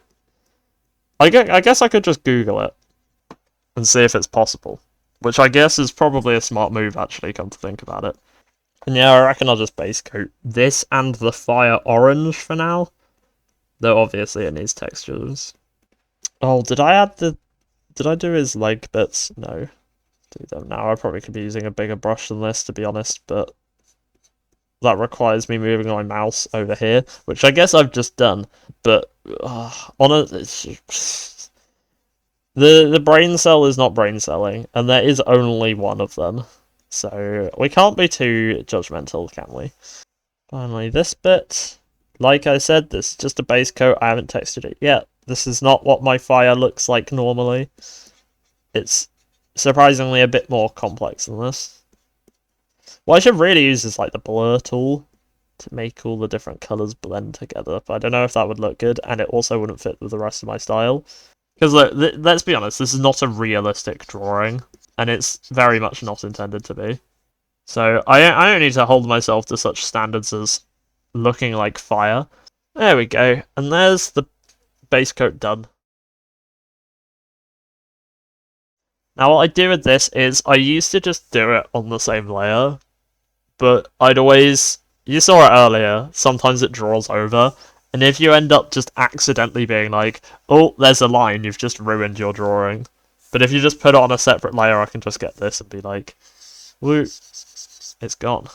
I guess I could just Google it. And see if it's possible. Which I guess is probably a smart move, actually, come to think about it. And yeah, I reckon I'll just base coat this and the fire orange for now. Though obviously it needs textures. Oh, did I do his leg bits? No. Do them now. I probably could be using a bigger brush than this, to be honest, but that requires me moving my mouse over here, which I guess I've just done, but the brain cell is not brain celling, and there is only one of them. So, we can't be too judgmental, can we? Finally, this bit. Like I said, this is just a base coat. I haven't textured it yet. This is not what my fire looks like normally. It's surprisingly a bit more complex than this. What I should really use is, like, the blur tool to make all the different colours blend together. But I don't know if that would look good, and it also wouldn't fit with the rest of my style. Because, let's be honest, this is not a realistic drawing. And it's very much not intended to be. So, I don't need to hold myself to such standards as looking like fire. There we go. And there's the base coat done. Now, what I do with this is, I used to just do it on the same layer. But I'd always... You saw it earlier. Sometimes it draws over. And if you end up just accidentally being like, oh, there's a line, you've just ruined your drawing. But if you just put it on a separate layer, I can just get this and be like, woo, it's gone.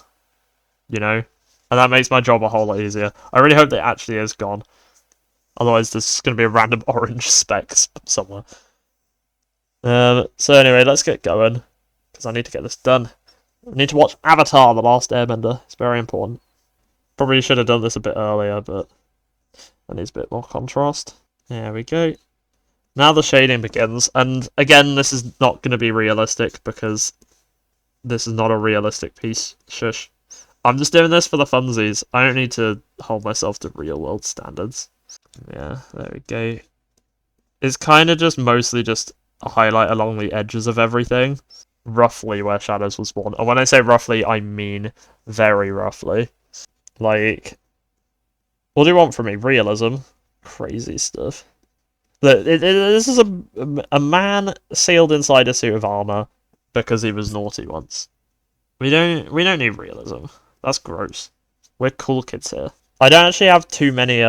You know? And that makes my job a whole lot easier. I really hope that it actually is gone. Otherwise, there's going to be a random orange speck somewhere. So anyway, let's get going. Because I need to get this done. I need to watch Avatar: The Last Airbender. It's very important. Probably should have done this a bit earlier, but that needs a bit more contrast. There we go. Now the shading begins, and again, this is not going to be realistic, because this is not a realistic piece. Shush. I'm just doing this for the funsies. I don't need to hold myself to real-world standards. Yeah, there we go. It's kind of just mostly just a highlight along the edges of everything, roughly where shadows was born. And when I say roughly, I mean very roughly. Like, what do you want from me? Realism? Crazy stuff. This is a man sealed inside a suit of armour because he was naughty once. We don't need realism. That's gross. We're cool kids here. I don't actually have too many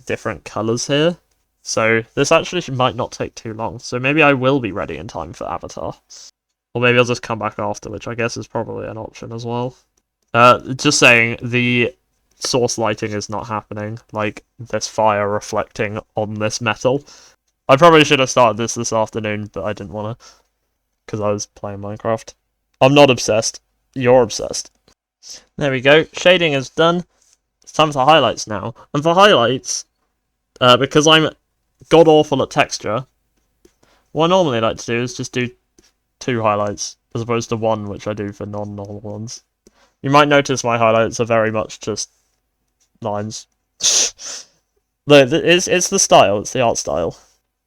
different colours here, so this actually might not take too long. So maybe I will be ready in time for Avatar, or maybe I'll just come back after, which I guess is probably an option as well. Just saying, the source lighting is not happening, like this fire reflecting on this metal. I probably should have started this afternoon, but I didn't want to, because I was playing Minecraft. I'm not obsessed. You're obsessed. There we go. Shading is done. It's time for highlights now. And for highlights, because I'm god-awful at texture, what I normally like to do is just do 2 highlights, as opposed to 1, which I do for non-normal ones. You might notice my highlights are very much just lines. It's the style, it's the art style.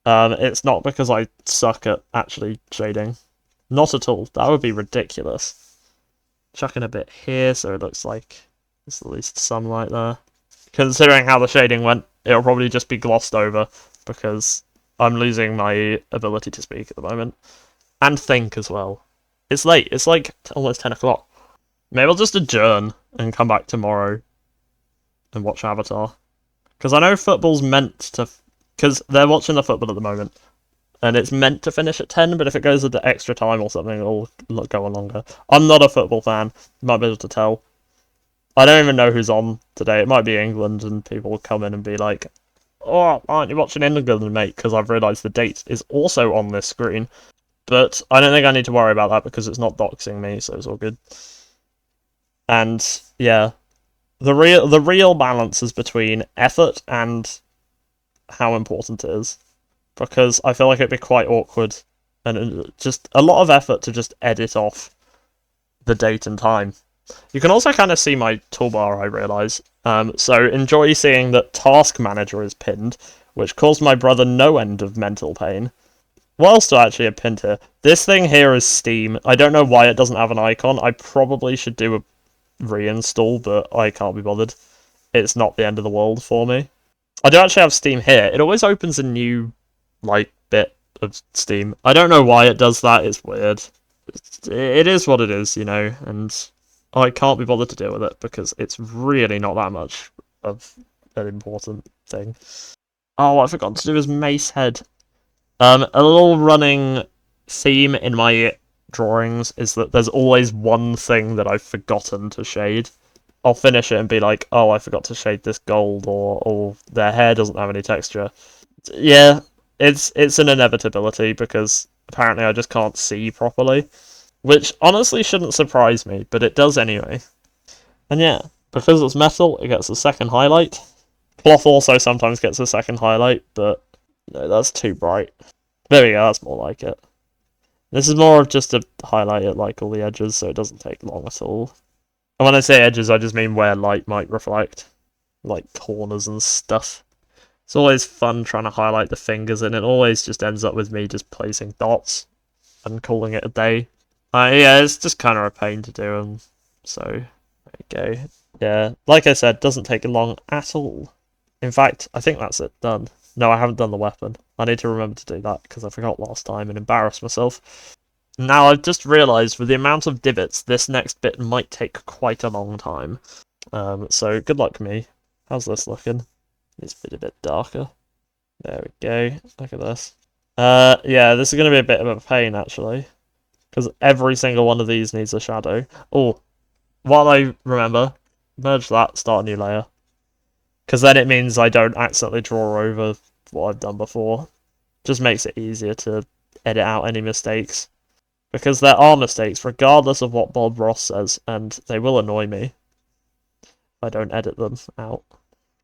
It's not because I suck at actually shading. Not at all, that would be ridiculous. Chucking a bit here so it looks like there's at least sunlight there. Considering how the shading went, it'll probably just be glossed over, because I'm losing my ability to speak at the moment. And think as well. It's late, it's like almost 10 o'clock. Maybe I'll just adjourn and come back tomorrow and watch Avatar. Because I know football's meant to... Because they're watching the football at the moment. And it's meant to finish at 10, but if it goes into extra time or something, it'll go on longer. I'm not a football fan, you might be able to tell. I don't even know who's on today. It might be England, and people will come in and be like, "Oh, aren't you watching England, mate?" Because I've realised the date is also on this screen. But I don't think I need to worry about that because it's not doxing me, so it's all good. And yeah, the real balance is between effort and how important it is, because I feel like it'd be quite awkward and just a lot of effort to just edit off the date and time. You can also kind of see my toolbar, I realise. So enjoy seeing that Task Manager is pinned, which caused my brother no end of mental pain. What else do I actually have pinned here? This thing here is Steam. I don't know why it doesn't have an icon. I probably should do a reinstall, but I can't be bothered. It's not the end of the world for me. I do actually have Steam here. It always opens a new, bit of Steam. I don't know why it does that. It's weird. It is what it is, you know, and I can't be bothered to deal with it because it's really not that much of an important thing. Oh, what I forgot to do is Mace Head. A little running theme in my drawings is that there's always one thing that I've forgotten to shade. I'll finish it and be like, oh, I forgot to shade this gold, or their hair doesn't have any texture. Yeah, it's an inevitability because apparently I just can't see properly. Which honestly shouldn't surprise me, but it does anyway. And yeah, because it's metal, it gets a second highlight. Cloth also sometimes gets a second highlight, but no, that's too bright. There we go, that's more like it. This is more of just to highlight it like all the edges, so it doesn't take long at all. And when I say edges, I just mean where light might reflect. Like corners and stuff. It's always fun trying to highlight the fingers, and it always just ends up with me just placing dots and calling it a day. Yeah, it's just kind of a pain to do, and so there you go. Yeah, like I said, doesn't take long at all. In fact, I think that's it, done. No, I haven't done the weapon. I need to remember to do that, because I forgot last time and embarrassed myself. Now, I've just realised, with the amount of divots, this next bit might take quite a long time. So, good luck me. How's this looking? It's a bit darker. There we go. Look at this. Yeah, this is going to be a bit of a pain, actually. Because every single one of these needs a shadow. Oh, while I remember, merge that, start a new layer. Because then it means I don't accidentally draw over what I've done before. Just makes it easier to edit out any mistakes. Because there are mistakes, regardless of what Bob Ross says, and they will annoy me if I don't edit them out.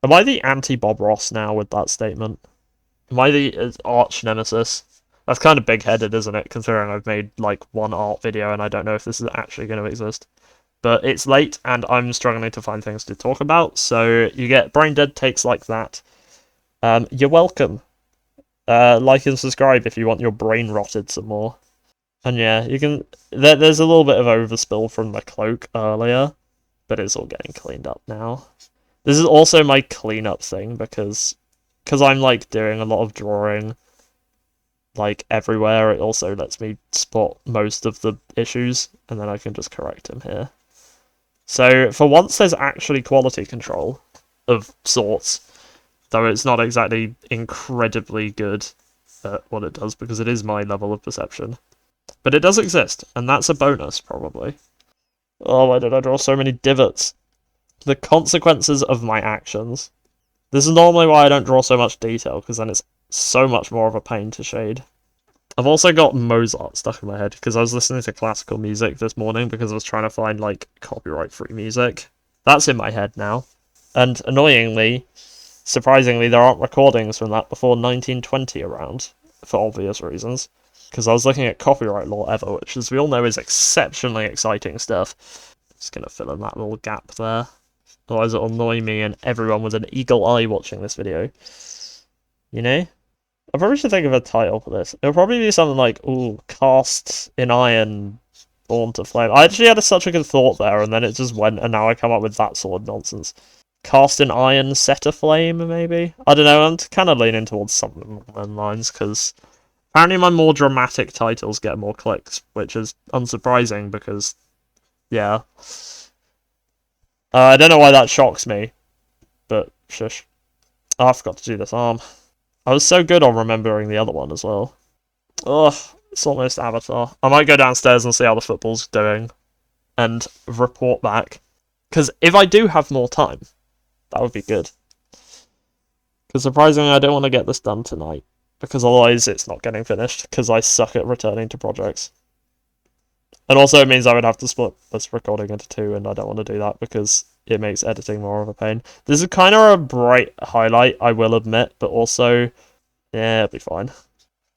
Am I the anti-Bob Ross now with that statement? Am I the arch nemesis? That's kind of big-headed, isn't it, considering I've made, one art video and I don't know if this is actually going to exist. But it's late, and I'm struggling to find things to talk about, so you get brain dead takes like that. You're welcome. Like and subscribe if you want your brain rotted some more. And yeah, you can. There's a little bit of overspill from the cloak earlier, but it's all getting cleaned up now. This is also my cleanup thing, because I'm, doing a lot of drawing, everywhere. It also lets me spot most of the issues, and then I can just correct them here. So, for once, there's actually quality control of sorts, though it's not exactly incredibly good at what it does, because it is my level of perception. But it does exist, and that's a bonus, probably. Oh, why did I draw so many divots? The consequences of my actions. This is normally why I don't draw so much detail, because then it's so much more of a pain to shade. I've also got Mozart stuck in my head, because I was listening to classical music this morning, because I was trying to find, copyright-free music. That's in my head now. And, annoyingly, surprisingly, there aren't recordings from that before 1920 around, for obvious reasons. Because I was looking at copyright law ever, which, as we all know, is exceptionally exciting stuff. Just gonna fill in that little gap there. Otherwise it'll annoy me and everyone with an eagle eye watching this video. You know? I probably should think of a title for this. It'll probably be something like, ooh, cast in iron, born to flame. I actually had such a good thought there, and then it just went, and now I come up with that sort of nonsense. Cast in iron, set aflame, maybe? I don't know, I'm kind of leaning towards something along those lines, because apparently my more dramatic titles get more clicks, which is unsurprising, because, yeah. I don't know why that shocks me, but shush. Oh, I forgot to do this arm. I was so good on remembering the other one as well. Ugh, it's almost Avatar. I might go downstairs and see how the football's doing, and report back. Because if I do have more time, that would be good. Because surprisingly, I don't want to get this done tonight, because otherwise it's not getting finished, because I suck at returning to projects. And also it means I would have to split this recording into two, and I don't want to do that, because it makes editing more of a pain. This is kind of a bright highlight, I will admit, but also, yeah, it'll be fine.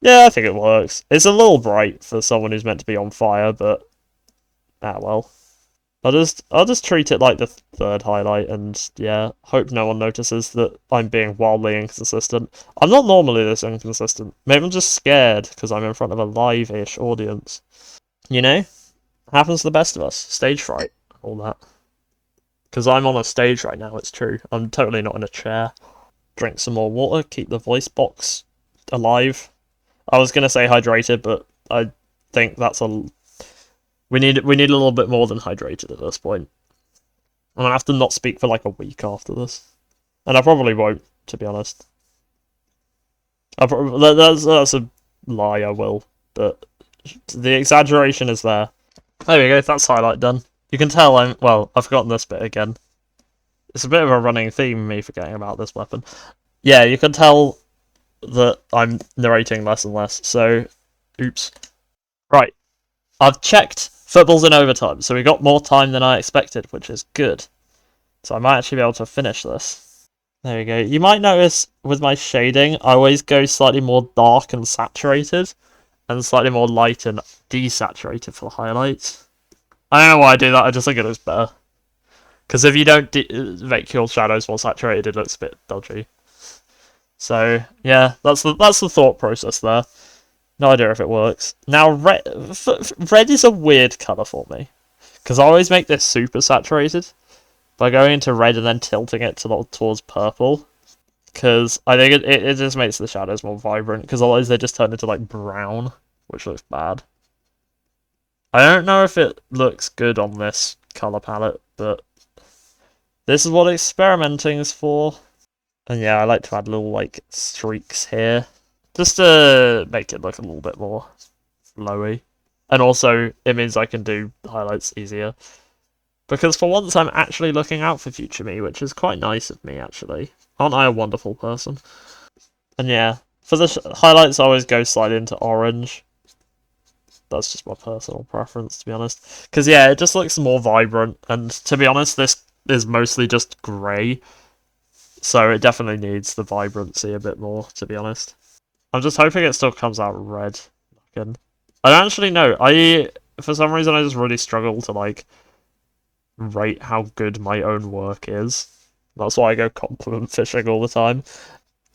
Yeah, I think it works. It's a little bright for someone who's meant to be on fire, but well. I'll just treat it like the third highlight, and yeah, hope no one notices that I'm being wildly inconsistent. I'm not normally this inconsistent. Maybe I'm just scared because I'm in front of a live-ish audience. You know? Happens to the best of us. Stage fright. All that. Because I'm on a stage right now, it's true. I'm totally not in a chair. Drink some more water, keep the voice box alive. I was going to say hydrated, but I think that's a... We need a little bit more than hydrated at this point. I'm going to have to not speak for like a week after this. And I probably won't, to be honest. That's a lie, I will. But the exaggeration is there. There we go, that's highlight done. You can tell I've forgotten this bit again. It's a bit of a running theme, me forgetting about this weapon. Yeah, you can tell that I'm narrating less and less, so... Oops. Right. I've checked football's in overtime, so we got more time than I expected, which is good. So I might actually be able to finish this. There we go. You might notice with my shading, I always go slightly more dark and saturated, and slightly more light and desaturated for the highlights. I don't know why I do that, I just think it looks better. Because if you don't make your shadows more saturated, it looks a bit dodgy. So, yeah, that's the thought process there. No idea if it works. Now, red is a weird colour for me. Because I always make this super saturated by going into red and then tilting it towards purple. Because I think it just makes the shadows more vibrant. Because otherwise they just turn into like brown, which looks bad. I don't know if it looks good on this colour palette, but this is what experimenting is for. And yeah, I like to add little like streaks here, just to make it look a little bit more flowy. And also, it means I can do highlights easier. Because for once I'm actually looking out for future me, which is quite nice of me actually. Aren't I a wonderful person? And yeah, for the highlights I always go slightly into orange. That's just my personal preference, to be honest. Because, yeah, it just looks more vibrant. And, to be honest, this is mostly just grey. So it definitely needs the vibrancy a bit more, to be honest. I'm just hoping it still comes out red. I don't actually know. For some reason, I just really struggle to, like, rate how good my own work is. That's why I go compliment fishing all the time.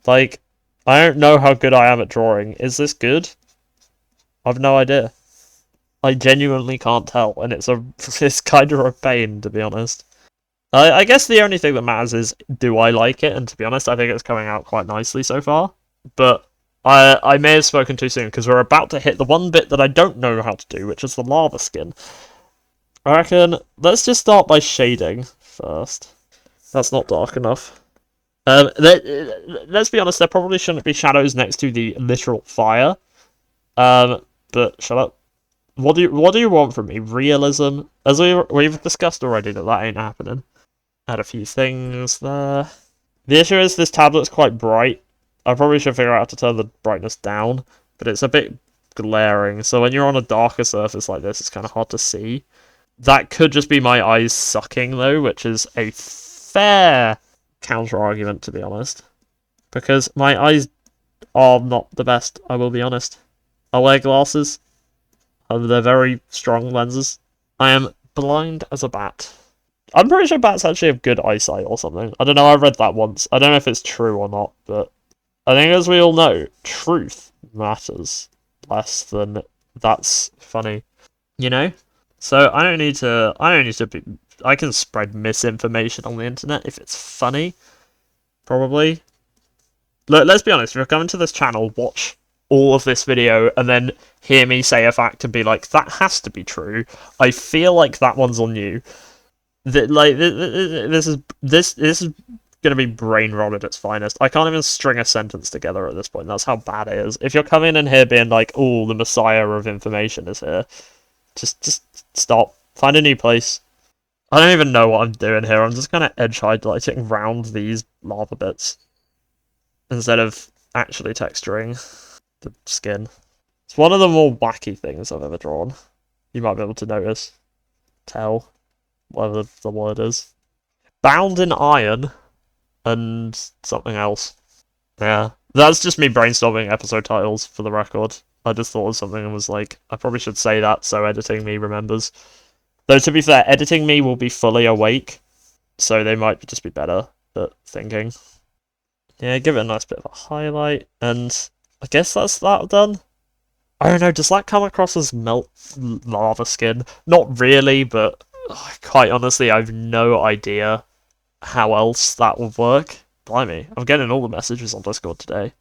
Like, I don't know how good I am at drawing. Is this good? I've no idea. I genuinely can't tell, and it's kind of a pain, to be honest. I guess the only thing that matters is, do I like it? And to be honest, I think it's coming out quite nicely so far. But I may have spoken too soon, because we're about to hit the one bit that I don't know how to do, which is the lava skin. I reckon, let's just start by shading first. That's not dark enough. Let's be honest, there probably shouldn't be shadows next to the literal fire. But shut up. What do you want from me? Realism? As we've discussed already that ain't happening. Add a few things there. The issue is this tablet's quite bright. I probably should figure out how to turn the brightness down, but it's a bit glaring, so when you're on a darker surface like this, it's kind of hard to see. That could just be my eyes sucking, though, which is a fair counter-argument, to be honest. Because my eyes are not the best, I will be honest. I wear glasses. They're very strong lenses. I am blind as a bat. I'm pretty sure bats actually have good eyesight or something. I don't know, I read that once. I don't know if it's true or not, but I think as we all know, truth matters less than that's funny. You know? So I don't need to be, I can spread misinformation on the internet if it's funny. Probably. Look, let's be honest, if you're coming to this channel, watch all of this video and then hear me say a fact and be like, that has to be true. I feel like that one's on you. This is gonna be brain rot at its finest. I can't even string a sentence together at this point. That's how bad it is. If you're coming in here being like, "Oh, the Messiah of information is here," just stop. Find a new place. I don't even know what I'm doing here. I'm just kind of edge highlighting round these lava bits instead of actually texturing the skin. It's one of the more wacky things I've ever drawn. You might be able to notice, tell, whatever the word is. Bound in iron and something else. Yeah, that's just me brainstorming episode titles for the record. I just thought of something and was like, I probably should say that so editing me remembers. Though to be fair, editing me will be fully awake, so they might just be better at thinking. Yeah, give it a nice bit of a highlight, and I guess that's that done. I don't know, does that come across as melt lava skin? Not really, but quite honestly, I've no idea how else that would work. Blimey, I'm getting all the messages on Discord today.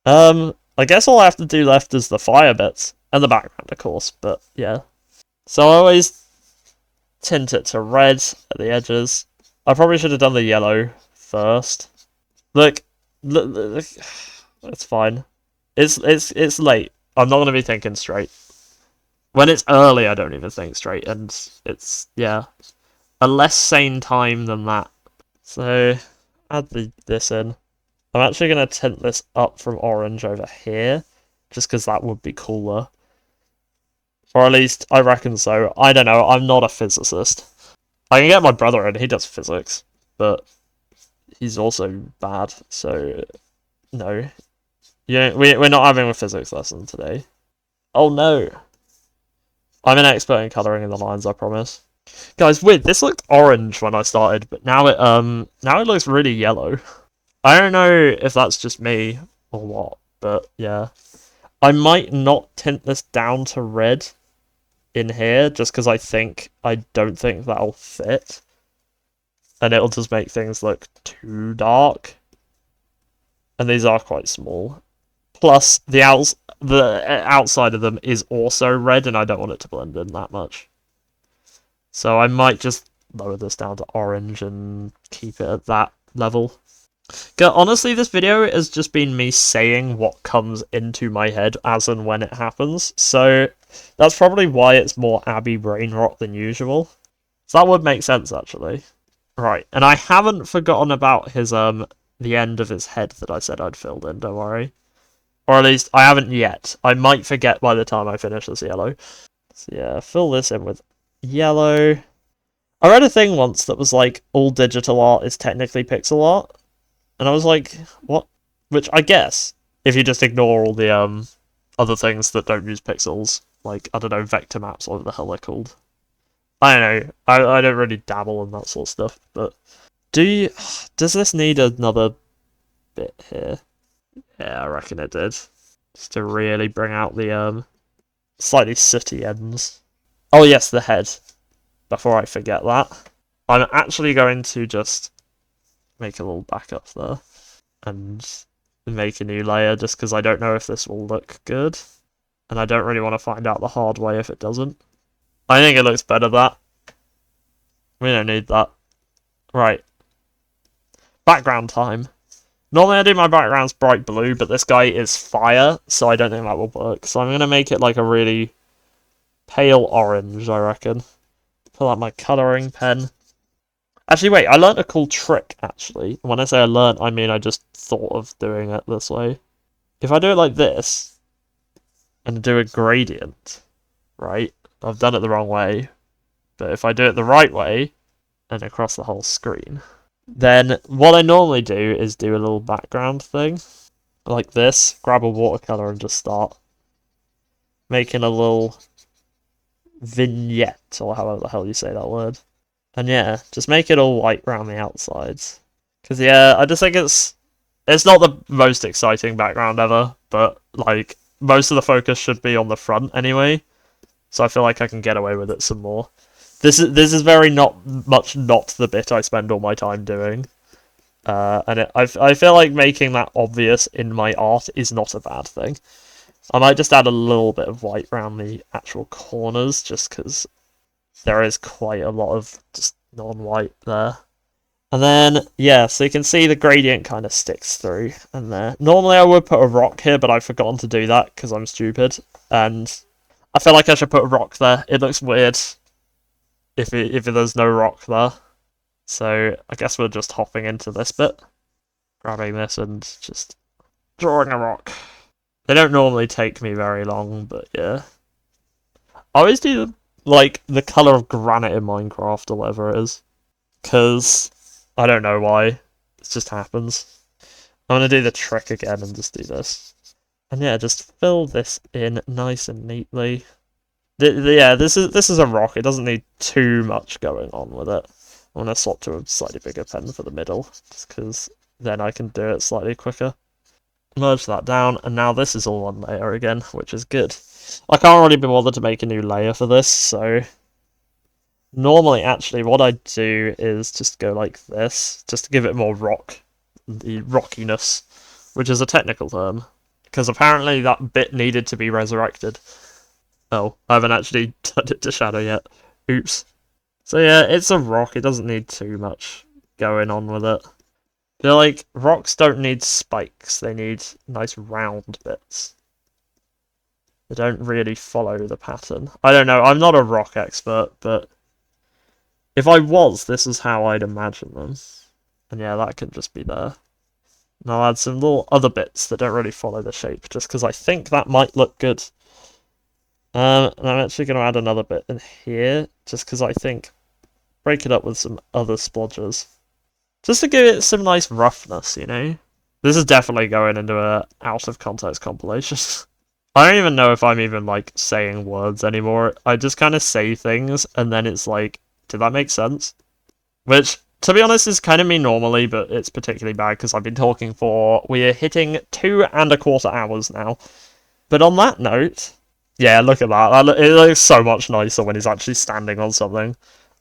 I guess all I have to do left is the fire bits, and the background, of course, but yeah. So I always tint it to red at the edges. I probably should have done the yellow first. Look, it's fine. It's late. I'm not gonna be thinking straight. When it's early, I don't even think straight, and it's, yeah, a less sane time than that. So, add this in. I'm actually going to tint this up from orange over here, just because that would be cooler. Or at least, I reckon so. I don't know, I'm not a physicist. I can get my brother in, he does physics, but he's also bad, so no. Yeah, we're not having a physics lesson today. Oh no. I'm an expert in colouring in the lines, I promise. Guys, weird, this looked orange when I started, but now it looks really yellow. I don't know if that's just me or what, but yeah. I might not tint this down to red in here, just because I don't think that'll fit. And it'll just make things look too dark. And these are quite small. Plus, the outside of them is also red, and I don't want it to blend in that much. So I might just lower this down to orange and keep it at that level. Honestly, this video has just been me saying what comes into my head as and when it happens, so that's probably why it's more Abby brain rot than usual. So that would make sense, actually. Right, and I haven't forgotten about his, the end of his head that I said I'd filled in, don't worry. Or at least, I haven't yet. I might forget by the time I finish this yellow. So yeah, fill this in with yellow. I read a thing once that was like, all digital art is technically pixel art. And I was like, what? Which I guess, if you just ignore all the other things that don't use pixels, like, I don't know, vector maps, or what the hell they're called. I don't know, I don't really dabble in that sort of stuff, but does this need another bit here? Yeah, I reckon it did. Just to really bring out the slightly sooty ends. Oh yes, the head. Before I forget that, I'm actually going to just make a little backup there and make a new layer just because I don't know if this will look good, and I don't really want to find out the hard way if it doesn't. I think it looks better that. We don't need that. Right. Background time. Normally I do my backgrounds bright blue, but this guy is fire, so I don't think that will work. So I'm going to make it like a really pale orange, I reckon. Pull out my colouring pen. Actually, wait, I learnt a cool trick, actually. When I say I learnt, I mean I just thought of doing it this way. If I do it like this, and do a gradient, right? I've done it the wrong way. But if I do it the right way, and across the whole screen, Then what I normally do is do a little background thing, like this, grab a watercolor and just start making a little vignette, or however the hell you say that word. And yeah, just make it all white around the outsides. Because yeah, I just think it's not the most exciting background ever, but like most of the focus should be on the front anyway. So I feel like I can get away with it some more. This is very not the bit I spend all my time doing. I feel like making that obvious in my art is not a bad thing. I might just add a little bit of white around the actual corners, just because there is quite a lot of just non-white there. And then, yeah, so you can see the gradient kind of sticks through and there. Normally I would put a rock here, but I've forgotten to do that because I'm stupid. And I feel like I should put a rock there. It looks weird if there's no rock there. So I guess we're just hopping into this bit. Grabbing this and just drawing a rock. They don't normally take me very long, but yeah. I always do, like, the colour of granite in Minecraft or whatever it is. Because I don't know why. It just happens. I'm going to do the trick again and just do this. And yeah, just fill this in nice and neatly. Yeah, this is a rock. It doesn't need too much going on with it. I'm going to swap to a slightly bigger pen for the middle, just because then I can do it slightly quicker. Merge that down, and now this is all one layer again, which is good. I can't really be bothered to make a new layer for this, so normally actually what I do is just go like this, just to give it more the rockiness, which is a technical term, because apparently that bit needed to be resurrected. Oh, I haven't actually turned it to shadow yet. Oops. So yeah, it's a rock, it doesn't need too much going on with it. They're like, rocks don't need spikes, they need nice round bits. They don't really follow the pattern. I don't know, I'm not a rock expert, but if I was, this is how I'd imagine them. And yeah, that could just be there. And I'll add some little other bits that don't really follow the shape, just because I think that might look good. And I'm actually going to add another bit in here, just because I think break it up with some other splodges. Just to give it some nice roughness, you know? This is definitely going into a out-of-context compilation. I don't even know if I'm even, like, saying words anymore. I just kind of say things, and then it's like, did that make sense? Which, to be honest, is kind of me normally, but it's particularly bad because I've been talking we're hitting 2¼ hours now. But on that note, yeah, look at that. It looks so much nicer when he's actually standing on something.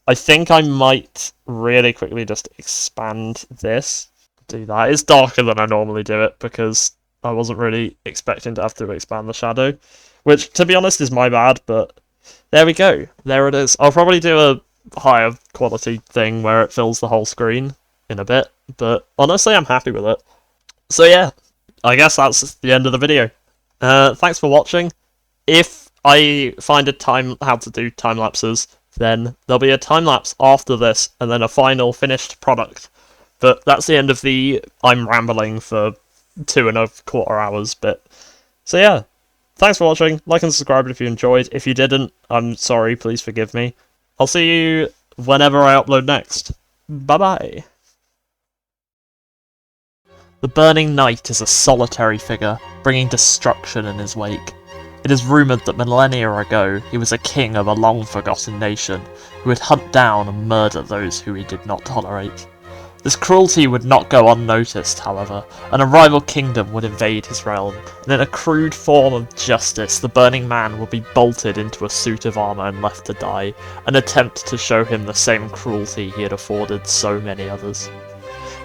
I think I might really quickly just expand this. Do that. It's darker than I normally do it because I wasn't really expecting to have to expand the shadow. Which, to be honest, is my bad, but there we go. There it is. I'll probably do a higher quality thing where it fills the whole screen in a bit, but honestly, I'm happy with it. So yeah, I guess that's the end of the video. Thanks for watching. If I find how to do time lapses, then there'll be a time lapse after this, and then a final finished product. But that's the end of the I'm rambling for 2¼ hours bit. So yeah, thanks for watching. Like and subscribe if you enjoyed. If you didn't, I'm sorry, please forgive me. I'll see you whenever I upload next. Bye bye. The Burning Knight is a solitary figure, bringing destruction in his wake. It is rumoured that millennia ago he was a king of a long-forgotten nation, who would hunt down and murder those who he did not tolerate. This cruelty would not go unnoticed, however, and a rival kingdom would invade his realm, and in a crude form of justice, the Burning Man would be bolted into a suit of armour and left to die, an attempt to show him the same cruelty he had afforded so many others.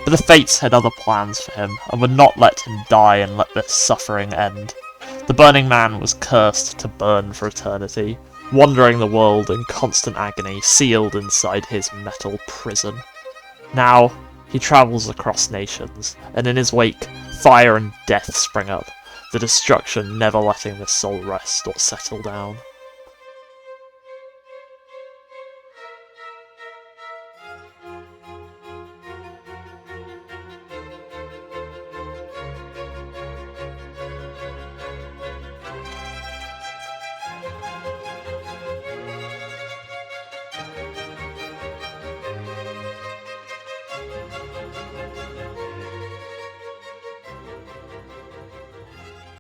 But the Fates had other plans for him, and would not let him die and let this suffering end. The Burning Man was cursed to burn for eternity, wandering the world in constant agony, sealed inside his metal prison. Now, he travels across nations, and in his wake, fire and death spring up, the destruction never letting the soul rest or settle down.